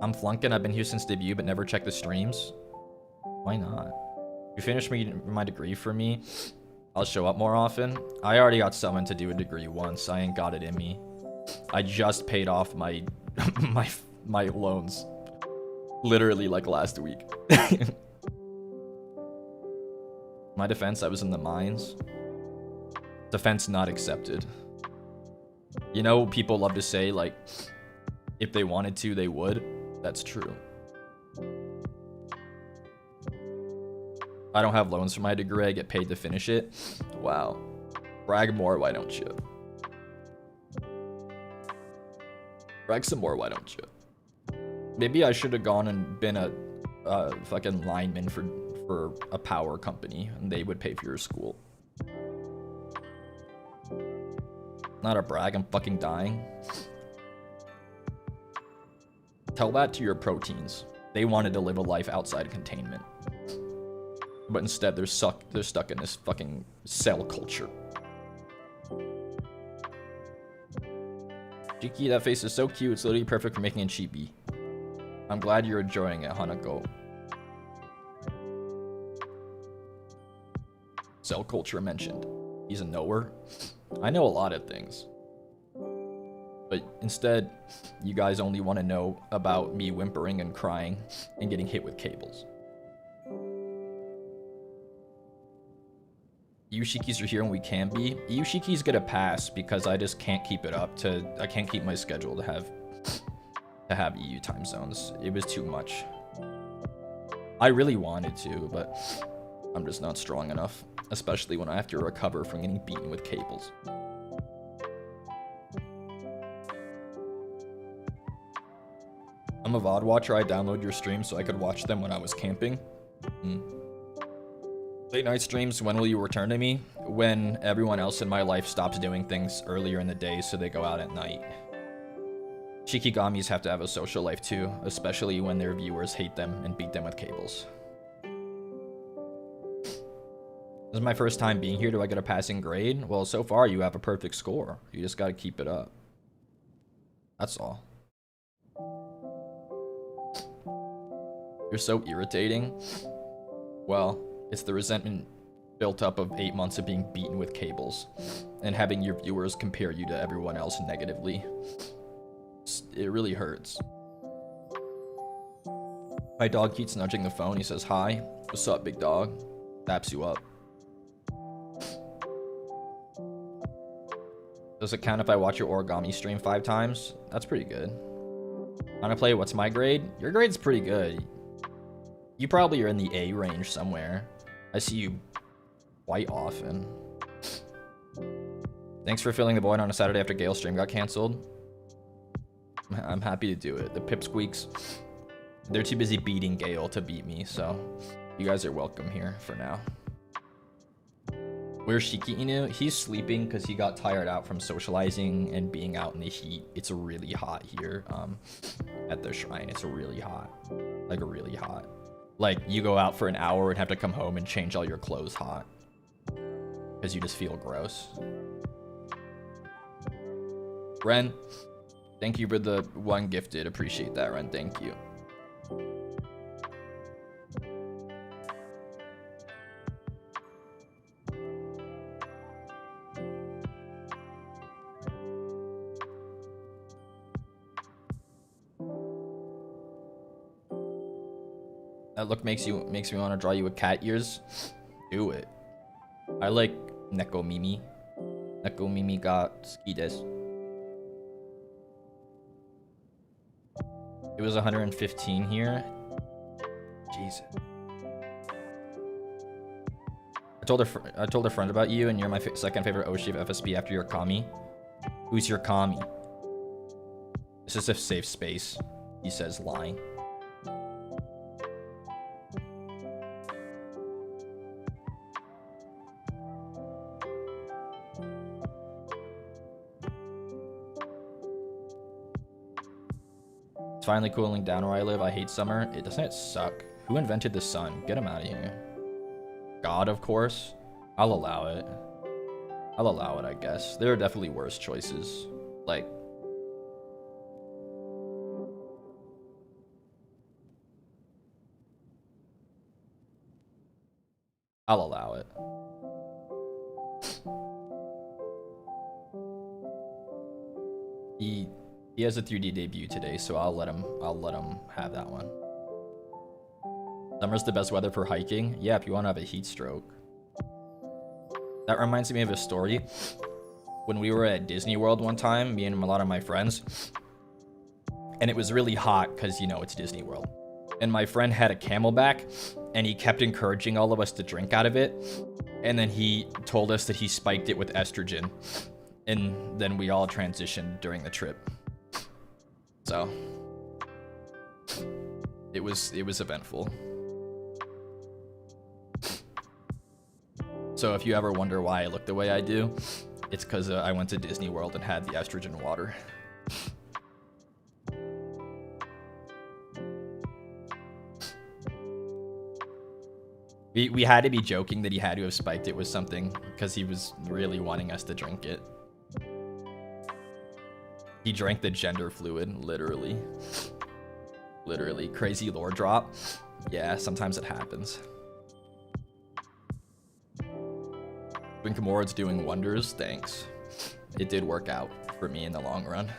I'm flunking. I've been here since debut, but never checked the streams. Why not? You finished my degree for me. I'll show up more often. I already got summoned to do a degree once. I ain't got it in me. I just paid off my my loans, literally like last week. My defense, I was in the mines. Defense not accepted. You know, people love to say, like, if they wanted to, they would. That's true. I don't have loans for my degree. I get paid to finish it. Wow. Brag more, why don't you? Brag some more, why don't you? Maybe I should have gone and been a fucking lineman for a power company, and they would pay for your school. Not a brag, I'm fucking dying. Tell that to your proteins. They wanted to live a life outside containment, but instead they're stuck in this fucking cell culture. Shiki, that face is so cute. It's literally perfect for making a chibi. I'm glad you're enjoying it, Hanako. Cell culture mentioned. He's a knower. I know a lot of things. But instead, you guys only want to know about me whimpering and crying and getting hit with cables. EU Shikis are here when we can be. EU Shikis get a pass because I just can't keep it up I can't keep my schedule to have EU time zones. It was too much. I really wanted to, but I'm just not strong enough, especially when I have to recover from getting beaten with cables. I'm a VOD watcher. I download your streams so I could watch them when I was camping. Late night streams, when will you return to me? When everyone else in my life stops doing things earlier in the day so they go out at night. Shikigamis have to have a social life too, especially when their viewers hate them and beat them with cables. This is my first time being here. Do I get a passing grade? Well, so far you have a perfect score. You just gotta keep it up. That's all. You're so irritating. Well, it's the resentment built up of 8 months of being beaten with cables and having your viewers compare you to everyone else negatively. It really hurts. My dog keeps nudging the phone. He says, "Hi. What's up, big dog?" Taps you up. Does it count if I watch your origami stream 5 times? That's pretty good. Wanna play What's My Grade? Your grade's pretty good. You probably are in the A range somewhere. I see you quite often. Thanks for filling the void on a Saturday after Gale's stream got canceled. I'm happy to do it. The pipsqueaks, they're too busy beating Gale to beat me, so you guys are welcome here for now. Where's Shiki Inu? He's sleeping because he got tired out from socializing and being out in the heat. It's really hot here at the shrine. It's really hot. Like, really hot. Like, you go out for an hour and have to come home and change all your clothes hot. Because you just feel gross. Ren, thank you for the 1 gifted. Appreciate that, Ren. Thank you. That look makes me want to draw you with cat ears. Do it. I like Neko Mimi. Neko Mimi got ski desu. It was 115 here. Jesus. I told a friend about you, and you're my second favorite Oshi of FSP after your Kami. Who's your Kami? This is a safe space. He says, lying. It's finally cooling down where I live. I hate summer. Doesn't it suck? Who invented the sun? Get him out of here. God, of course. I'll allow it. I'll allow it, I guess. There are definitely worse choices. Like, I'll allow it. He has a 3D debut today, so I'll let him have that one. Summer's the best weather for hiking. Yeah, if you want to have a heat stroke. That reminds me of a story. When we were at Disney World one time, me and a lot of my friends, and it was really hot because, you know, it's Disney World. And my friend had a Camelback, and he kept encouraging all of us to drink out of it. And then he told us that he spiked it with estrogen. And then we all transitioned during the trip. So it was eventful. So if you ever wonder why I look the way I do, it's because I went to Disney World and had the estrogen water. We had to be joking that he had to have spiked it with something because he was really wanting us to drink it. He drank the gender fluid, literally. Literally. Crazy lore drop. Yeah, sometimes it happens. Winkamura's doing wonders. Thanks. It did work out for me in the long run.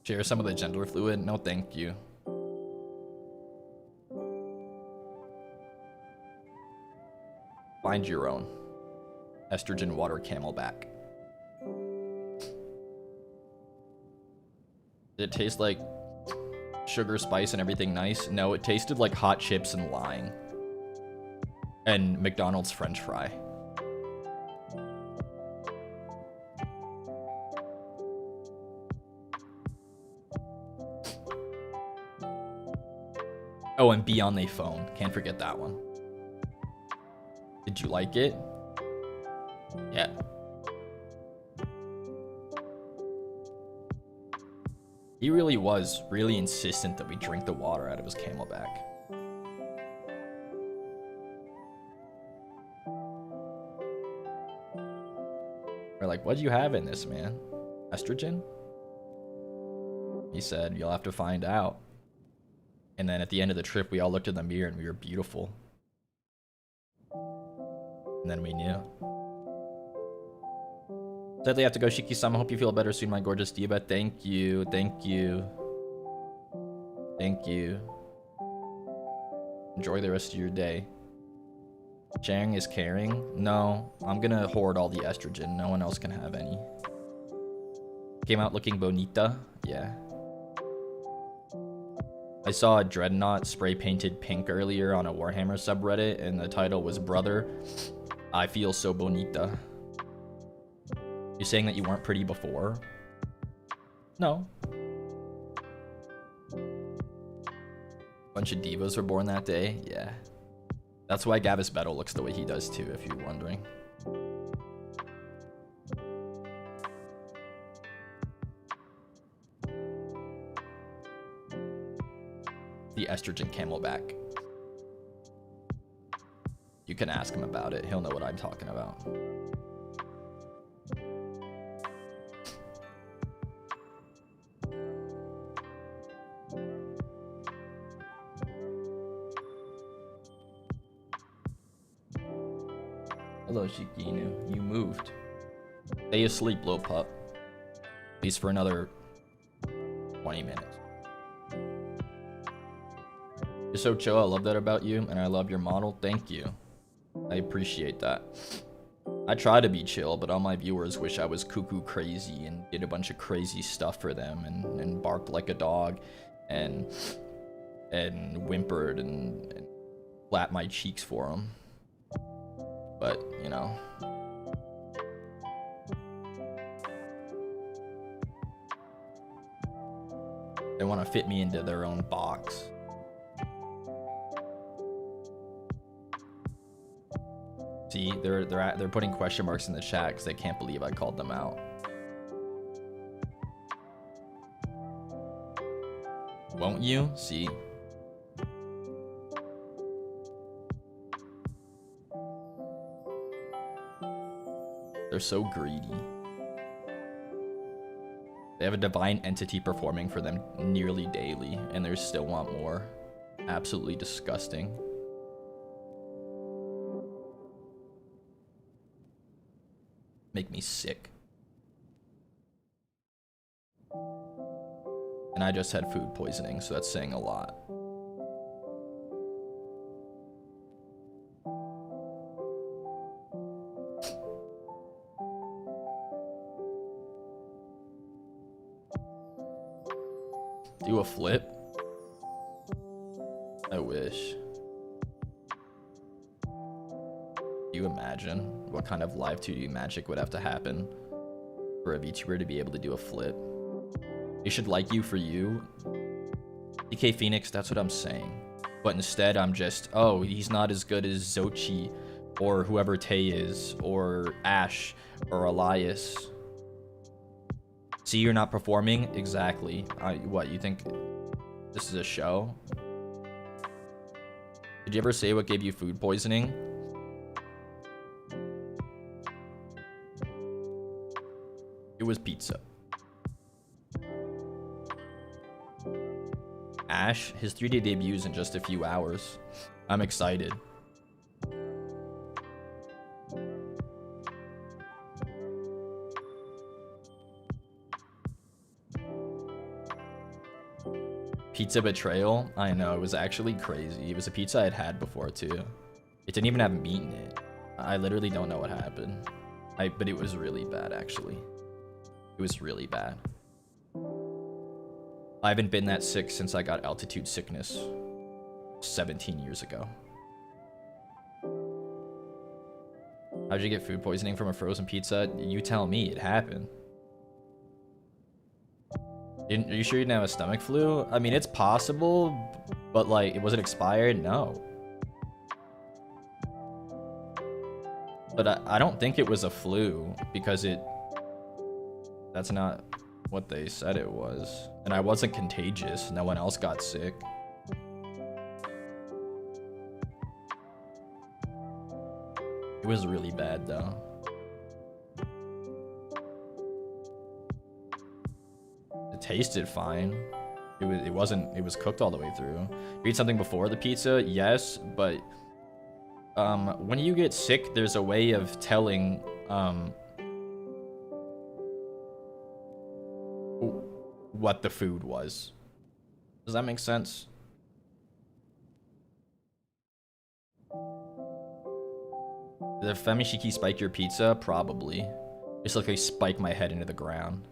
Share some of the gender fluid? No, thank you. Find your own. Estrogen water Camelback. Did it taste like sugar, spice, and everything nice? No, it tasted like hot chips and lime. And McDonald's French fry. Oh, and Be On They Phone. Can't forget that one. Did you like it? Yeah. He really was really insistent that we drink the water out of his camelback. We're like, what'd you have in this, man? Estrogen? He said, you'll have to find out. And then at the end of the trip, we all looked in the mirror and we were beautiful. And then we knew. Sadly, I have to go, Shiki-sama. Hope you feel better soon, my gorgeous diva. Thank you. Thank you. Thank you. Enjoy the rest of your day. Sharing is caring? No, I'm gonna hoard all the estrogen. No one else can have any. Came out looking bonita? Yeah. I saw a Dreadnought spray painted pink earlier on a Warhammer subreddit, and the title was Brother, I feel so bonita. You saying that you weren't pretty before? No. Bunch of divas were born that day? Yeah. That's why Gavis Beto looks the way he does too, if you're wondering. The estrogen camelback. You can ask him about it. He'll know what I'm talking about. Hello, Shikinu. You moved. Stay asleep, little pup. At least for another 20 minutes. You're so chill. I love that about you, and I love your model. Thank you. I appreciate that. I try to be chill, but all my viewers wish I was cuckoo crazy and did a bunch of crazy stuff for them and barked like a dog and whimpered and flapped my cheeks for them. But, you know. They want to fit me into their own box. See, they're putting question marks in the chat because they can't believe I called them out. Won't you? See. They're so greedy. They have a divine entity performing for them nearly daily, and they still want more. Absolutely disgusting. Make me sick. And I just had food poisoning, so that's saying a lot. Do a flip? I wish. Do you imagine what kind of live 2D magic would have to happen for a VTuber to be able to do a flip? They should like you for you. DK Phoenix, that's what I'm saying. But instead, I'm just, oh, he's not as good as Zochi or whoever Tay is or Ash or Elias. See, you're not performing? Exactly. What, you think this is a show? Did you ever say what gave you food poisoning? It was pizza. Ash, his 3D debuts in just a few hours. I'm excited. Pizza betrayal? I know, it was actually crazy. It was a pizza I'd had before too. It didn't even have meat in it. I literally don't know what happened. But it was really bad actually. It was really bad. I haven't been that sick since I got altitude sickness 17 years ago. How'd you get food poisoning from a frozen pizza? You tell me, it happened. Are you sure you didn't have a stomach flu? I mean, it's possible, but like, was it expired? No. But I don't think it was a flu because that's not what they said it was. And I wasn't contagious. No one else got sick. It was really bad though. It tasted fine. It was cooked all the way through. You eat something before the pizza? Yes, but when you get sick, there's a way of telling what the food was. Does that make sense? Did the Femi Shiki spike your pizza? Probably. Just like they spike my head into the ground.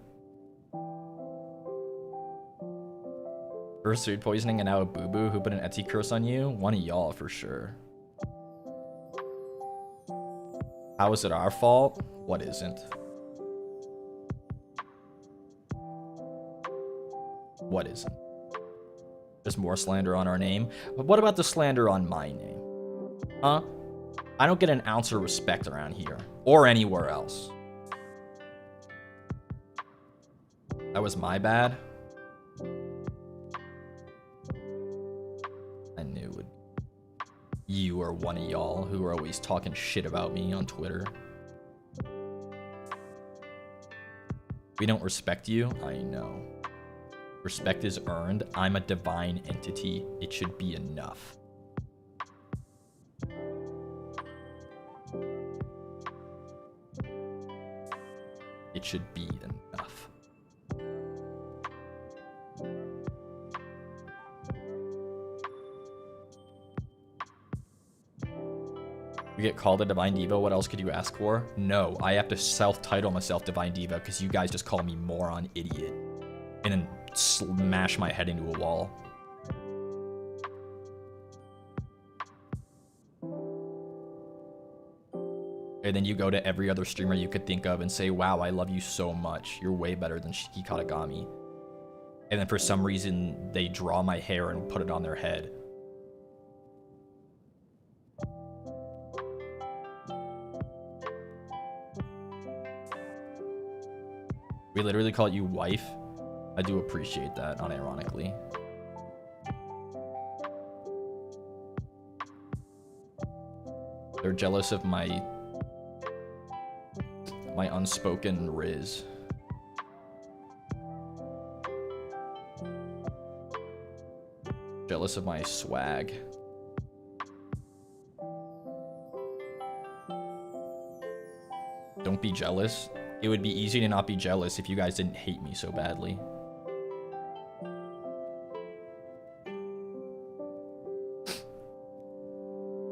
First food poisoning and now a boo-boo. Who put an Etsy curse on you? One of y'all for sure. How is it our fault? What isn't? What isn't? There's more slander on our name. But what about the slander on my name? Huh? I don't get an ounce of respect around here. Or anywhere else. That was my bad. I knew it would. You are one of y'all who are always talking shit about me on Twitter. We don't respect you? I know. Respect is earned. I'm a divine entity. It should be enough. It should be enough. We get called a Divine Diva. What else could you ask for? No, I have to self-title myself Divine Diva because you guys just call me moron idiot. And then smash my head into a wall. And then you go to every other streamer you could think of and say, wow, I love you so much. You're way better than Shiki Katagami. And then for some reason, they draw my hair and put it on their head. We literally call you wife. I do appreciate that, unironically. They're jealous of my unspoken riz. Jealous of my swag. Don't be jealous. It would be easy to not be jealous if you guys didn't hate me so badly.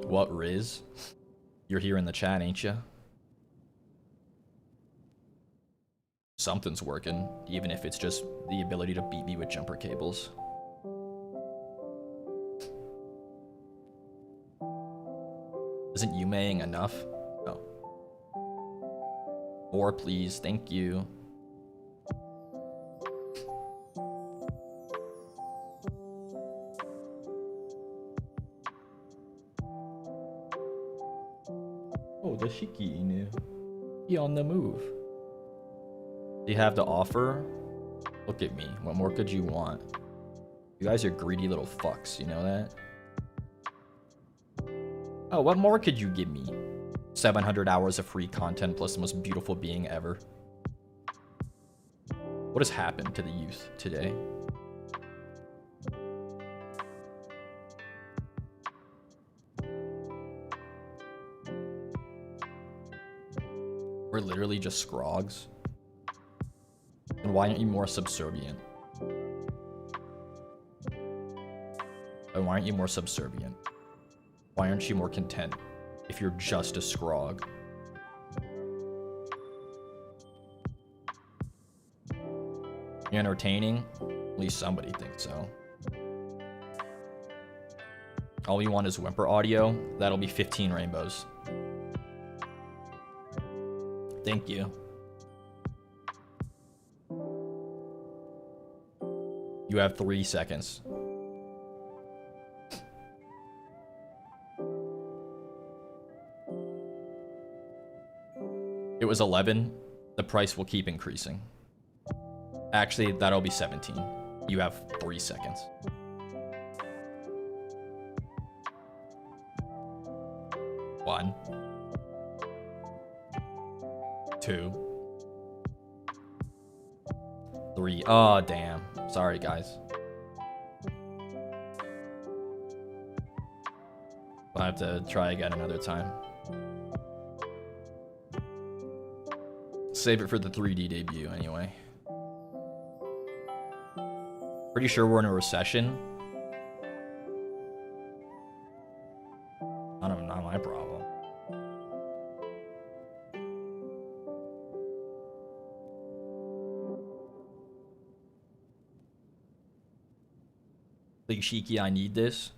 What, Riz? You're here in the chat, ain't ya? Something's working, even if it's just the ability to beat me with jumper cables. Isn't Yumeing enough? No. More, please. Thank you. Oh, the Shiki Inu. He on the move. You have to offer? Look at me. What more could you want? You guys are greedy little fucks, you know that? Oh, what more could you give me? 700 hours of free content plus the most beautiful being ever. What has happened to the youth today? We're literally just scrogs. And why aren't you more subservient? And why aren't you more subservient? Why aren't you more content if you're just a scrog? You're entertaining? At least somebody thinks so. All we want is whimper audio. That'll be 15 rainbows. Thank you. You have 3 seconds. It was 11. The price will keep increasing. Actually, that'll be 17. You have 3 seconds. One. 2. 3. Oh, damn. Sorry, guys. I'll have to try again another time. Save it for the 3D debut, anyway. Pretty sure we're in a recession. Not my problem. Big Shiki, I need this.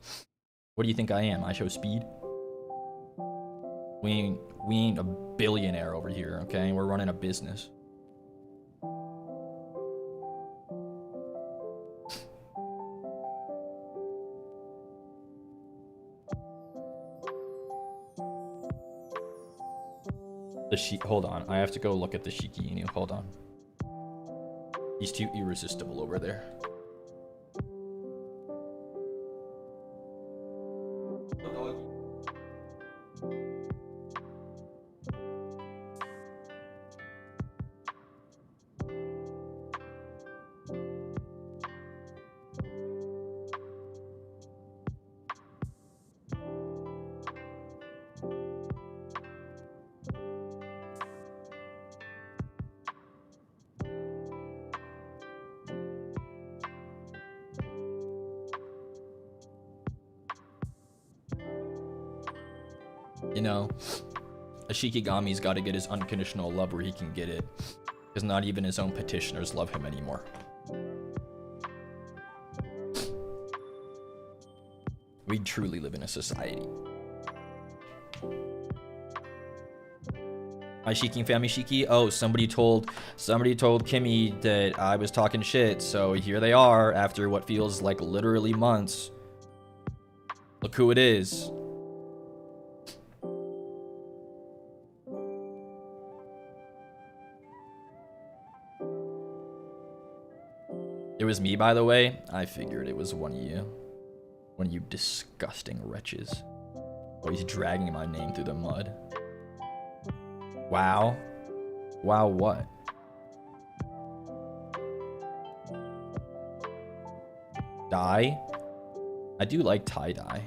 What do you think I am? I show speed? We ain't a billionaire over here, okay? We're running a business. Hold on, I have to go look at the Shiki Inu. Hold on. He's too irresistible over there. You know, a Shikigami's got to get his unconditional love where he can get it, because not even his own petitioners love him anymore. We truly live in a society. Hi Shiki family Shiki. Oh, somebody told Kimmy that I was talking shit, so here they are after what feels like literally months. Look who it is. It was me, by the way. I figured it was one of you. One of you disgusting wretches. Oh, he's dragging my name through the mud. Wow. Wow what? Dye? I do like tie-dye.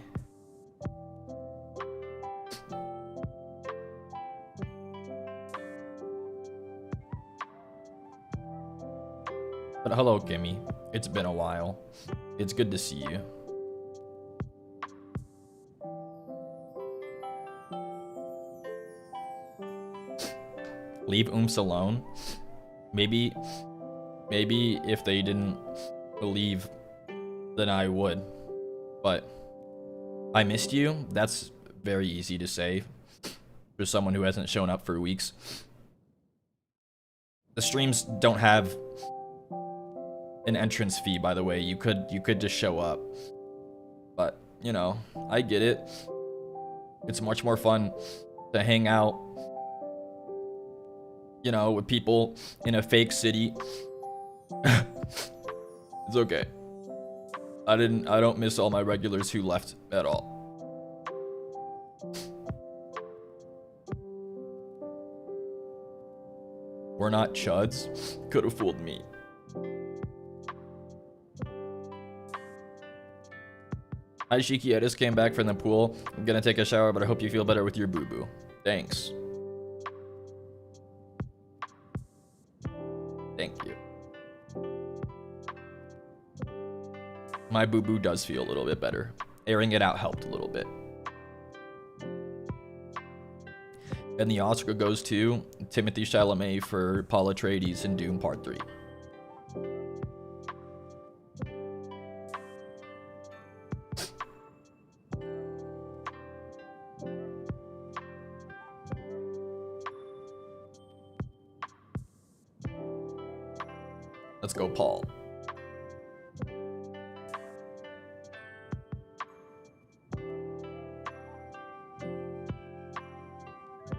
But hello, Kimmy. It's been a while. It's good to see you. Leave Ooms alone. Maybe if they didn't leave, then I would. But I missed you. That's very easy to say for someone who hasn't shown up for weeks. The streams don't have an entrance fee, by the way. You could just show up. But, you know, I get it. It's much more fun to hang out, you know, with people in a fake city. It's okay. I don't miss all my regulars who left at all. We're not chuds. Could have fooled me. Hi Shiki, I just came back from the pool. I'm gonna take a shower, but I hope you feel better with your boo-boo. Thanks. Thank you. My boo-boo does feel a little bit better. Airing it out helped a little bit. And the Oscar goes to Timothée Chalamet for Paul Atreides in Doom Part 3. Let's go, Paul.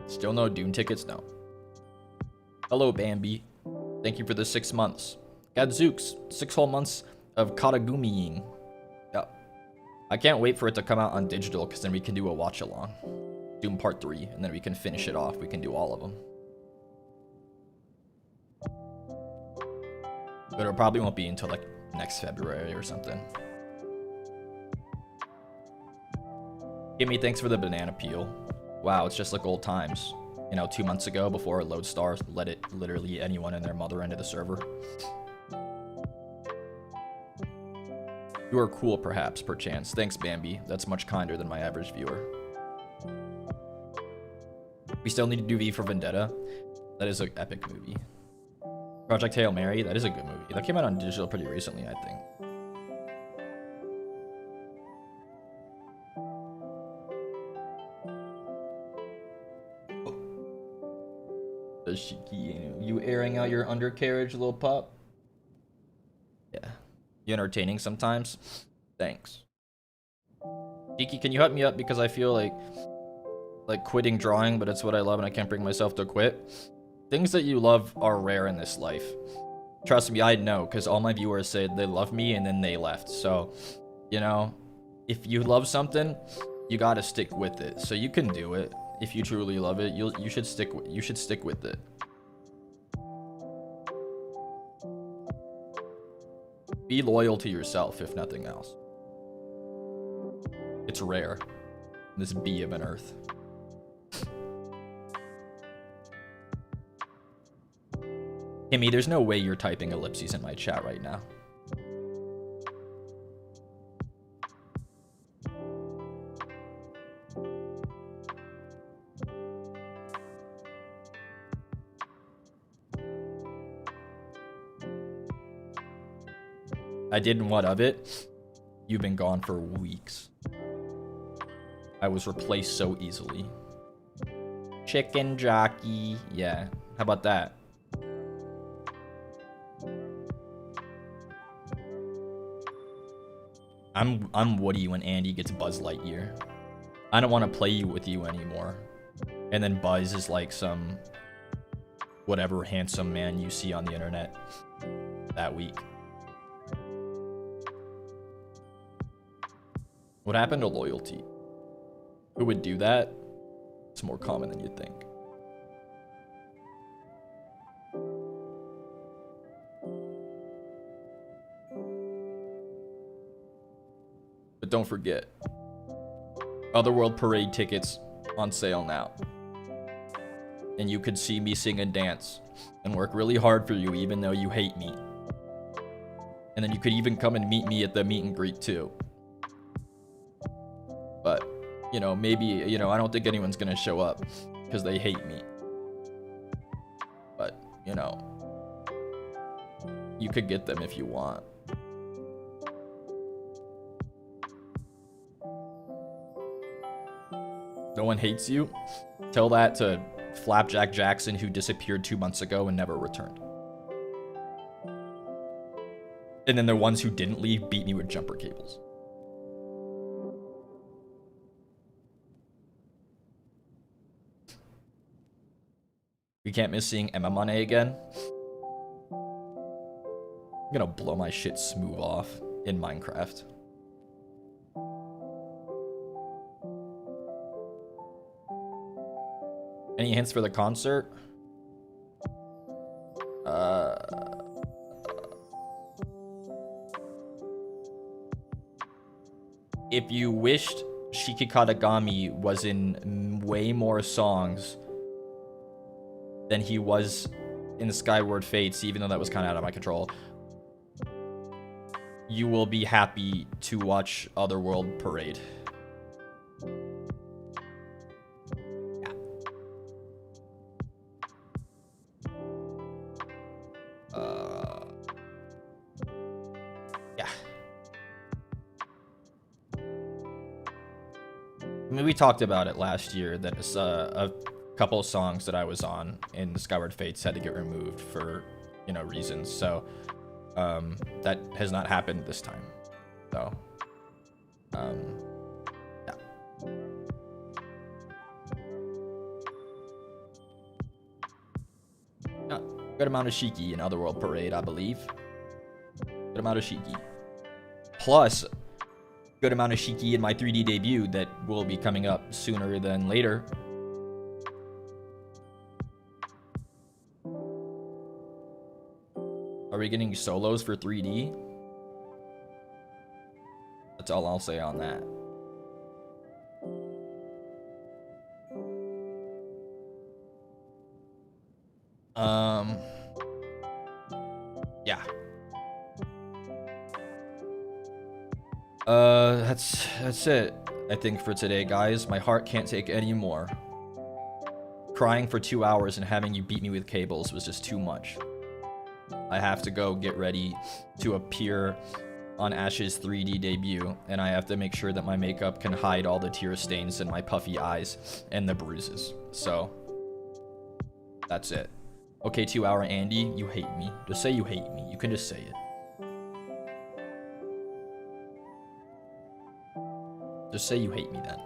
Still no Dune tickets? No. Hello, Bambi. Thank you for the 6 months. Gadzooks, 6 whole months of Katagumi-ing. Yep. I can't wait for it to come out on digital, because then we can do a watch-along. Doom Part 3, and then we can finish it off. We can do all of them. But it probably won't be until, like, next February or something. Gimme, thanks for the banana peel. Wow, it's just like old times. You know, 2 months ago, before Lodestar let it literally anyone and their mother into the server. You are cool, perhaps, perchance. Thanks, Bambi. That's much kinder than my average viewer. We still need to do V for Vendetta. That is an epic movie. Project Hail Mary, that is a good movie. That came out on digital pretty recently, I think. The Shiki, you airing out your undercarriage, little pup? Yeah. You entertaining sometimes? Thanks. Shiki, can you help me up, because I feel like quitting drawing, but it's what I love and I can't bring myself to quit. Things that you love are rare in this life. Trust me, I know, because all my viewers say they love me and then they left. So, you know, if you love something, you gotta stick with it. So you can do it. If you truly love it, you should stick with it. Be loyal to yourself, if nothing else. It's rare. This bee of an earth. Kimmy, there's no way you're typing ellipses in my chat right now. I didn't what of it? You've been gone for weeks. I was replaced so easily. Chicken jockey. Yeah, how about that? I'm Woody when Andy gets Buzz Lightyear. I don't want to play with you anymore. And then Buzz is like some whatever handsome man you see on the internet that week. What happened to loyalty? Who would do that? It's more common than you'd think. But don't forget, Otherworld Parade tickets on sale now. And you could see me sing and dance and work really hard for you even though you hate me. And then you could even come and meet me at the meet and greet too. But, you know, maybe, you know, I don't think anyone's gonna show up because they hate me. But, you know, you could get them if you want. No one hates you? Tell that to Flapjack Jackson, who disappeared 2 months ago and never returned. And then the ones who didn't leave beat me with jumper cables. We can't miss seeing Emma Monet again. I'm gonna blow my shit smooth off in Minecraft. Any hints for the concert? If you wished Shiki Katagami was in way more songs than he was in Skyward Fates, even though that was kind of out of my control, you will be happy to watch Otherworld Parade. Yeah. I mean, we talked about it last year that it's a couple of songs that I was on in Skyward Fates had to get removed for, you know, reasons. So that has not happened this time. So yeah. Yeah, good amount of Shiki in Otherworld Parade, I believe. Good amount of Shiki. Plus, good amount of Shiki in my 3D debut that will be coming up sooner than later. Are we getting solos for 3D? That's all I'll say on that. Yeah. That's it, I think, for today, guys. My heart can't take any more. Crying for 2 hours and having you beat me with cables was just too much. I have to go get ready to appear on Ash's 3D debut, and I have to make sure that my makeup can hide all the tear stains in my puffy eyes and the bruises. So, that's it. Okay, 2 hour Andy, you hate me. Just say you hate me. You can just say it. Just say you hate me then.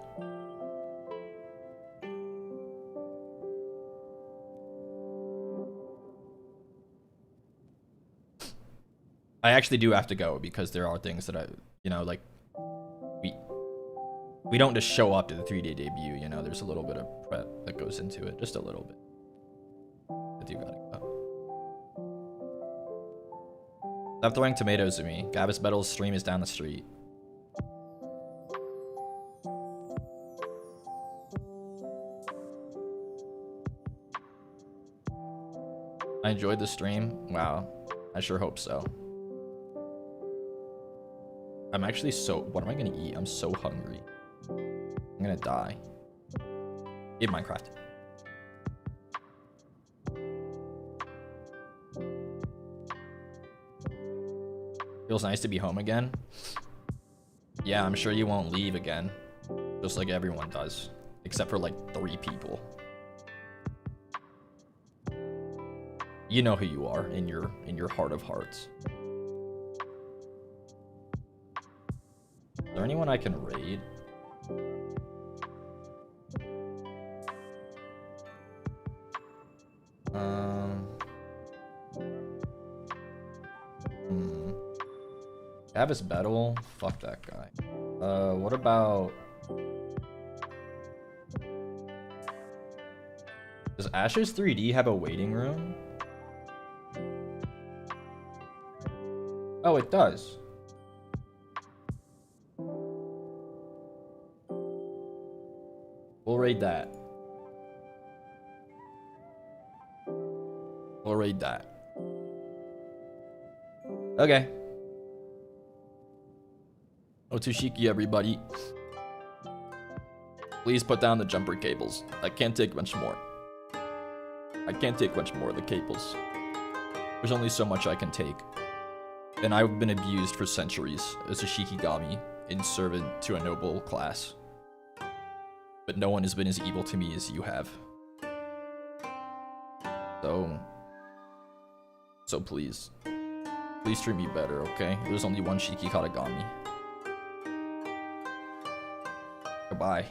I actually do have to go because there are things that I, you know, like, we don't just show up to the 3D debut, you know, there's a little bit of prep that goes into it, just a little bit. I do gotta go. Stop throwing tomatoes at me. Gabus Metal's stream is down the street. I enjoyed the stream. Wow. I sure hope so. I'm actually so... What am I gonna eat? I'm so hungry. I'm gonna die. In Minecraft. Feels nice to be home again. Yeah, I'm sure you won't leave again. Just like everyone does. Except for like 3 people. You know who you are in your heart of hearts. Is there anyone I can raid? Gabus Battle? Fuck that guy. What about... Does Ashes 3D have a waiting room? Oh, it does. We'll raid that. We'll raid that. Okay. Oh, to Shiki, everybody. Please put down the jumper cables. I can't take much more. I can't take much more of the cables. There's only so much I can take. And I've been abused for centuries as a Shikigami in servant to a noble class. But no one has been as evil to me as you have. So please. Please treat me better, okay? There's only one Shiki Katagami. Goodbye.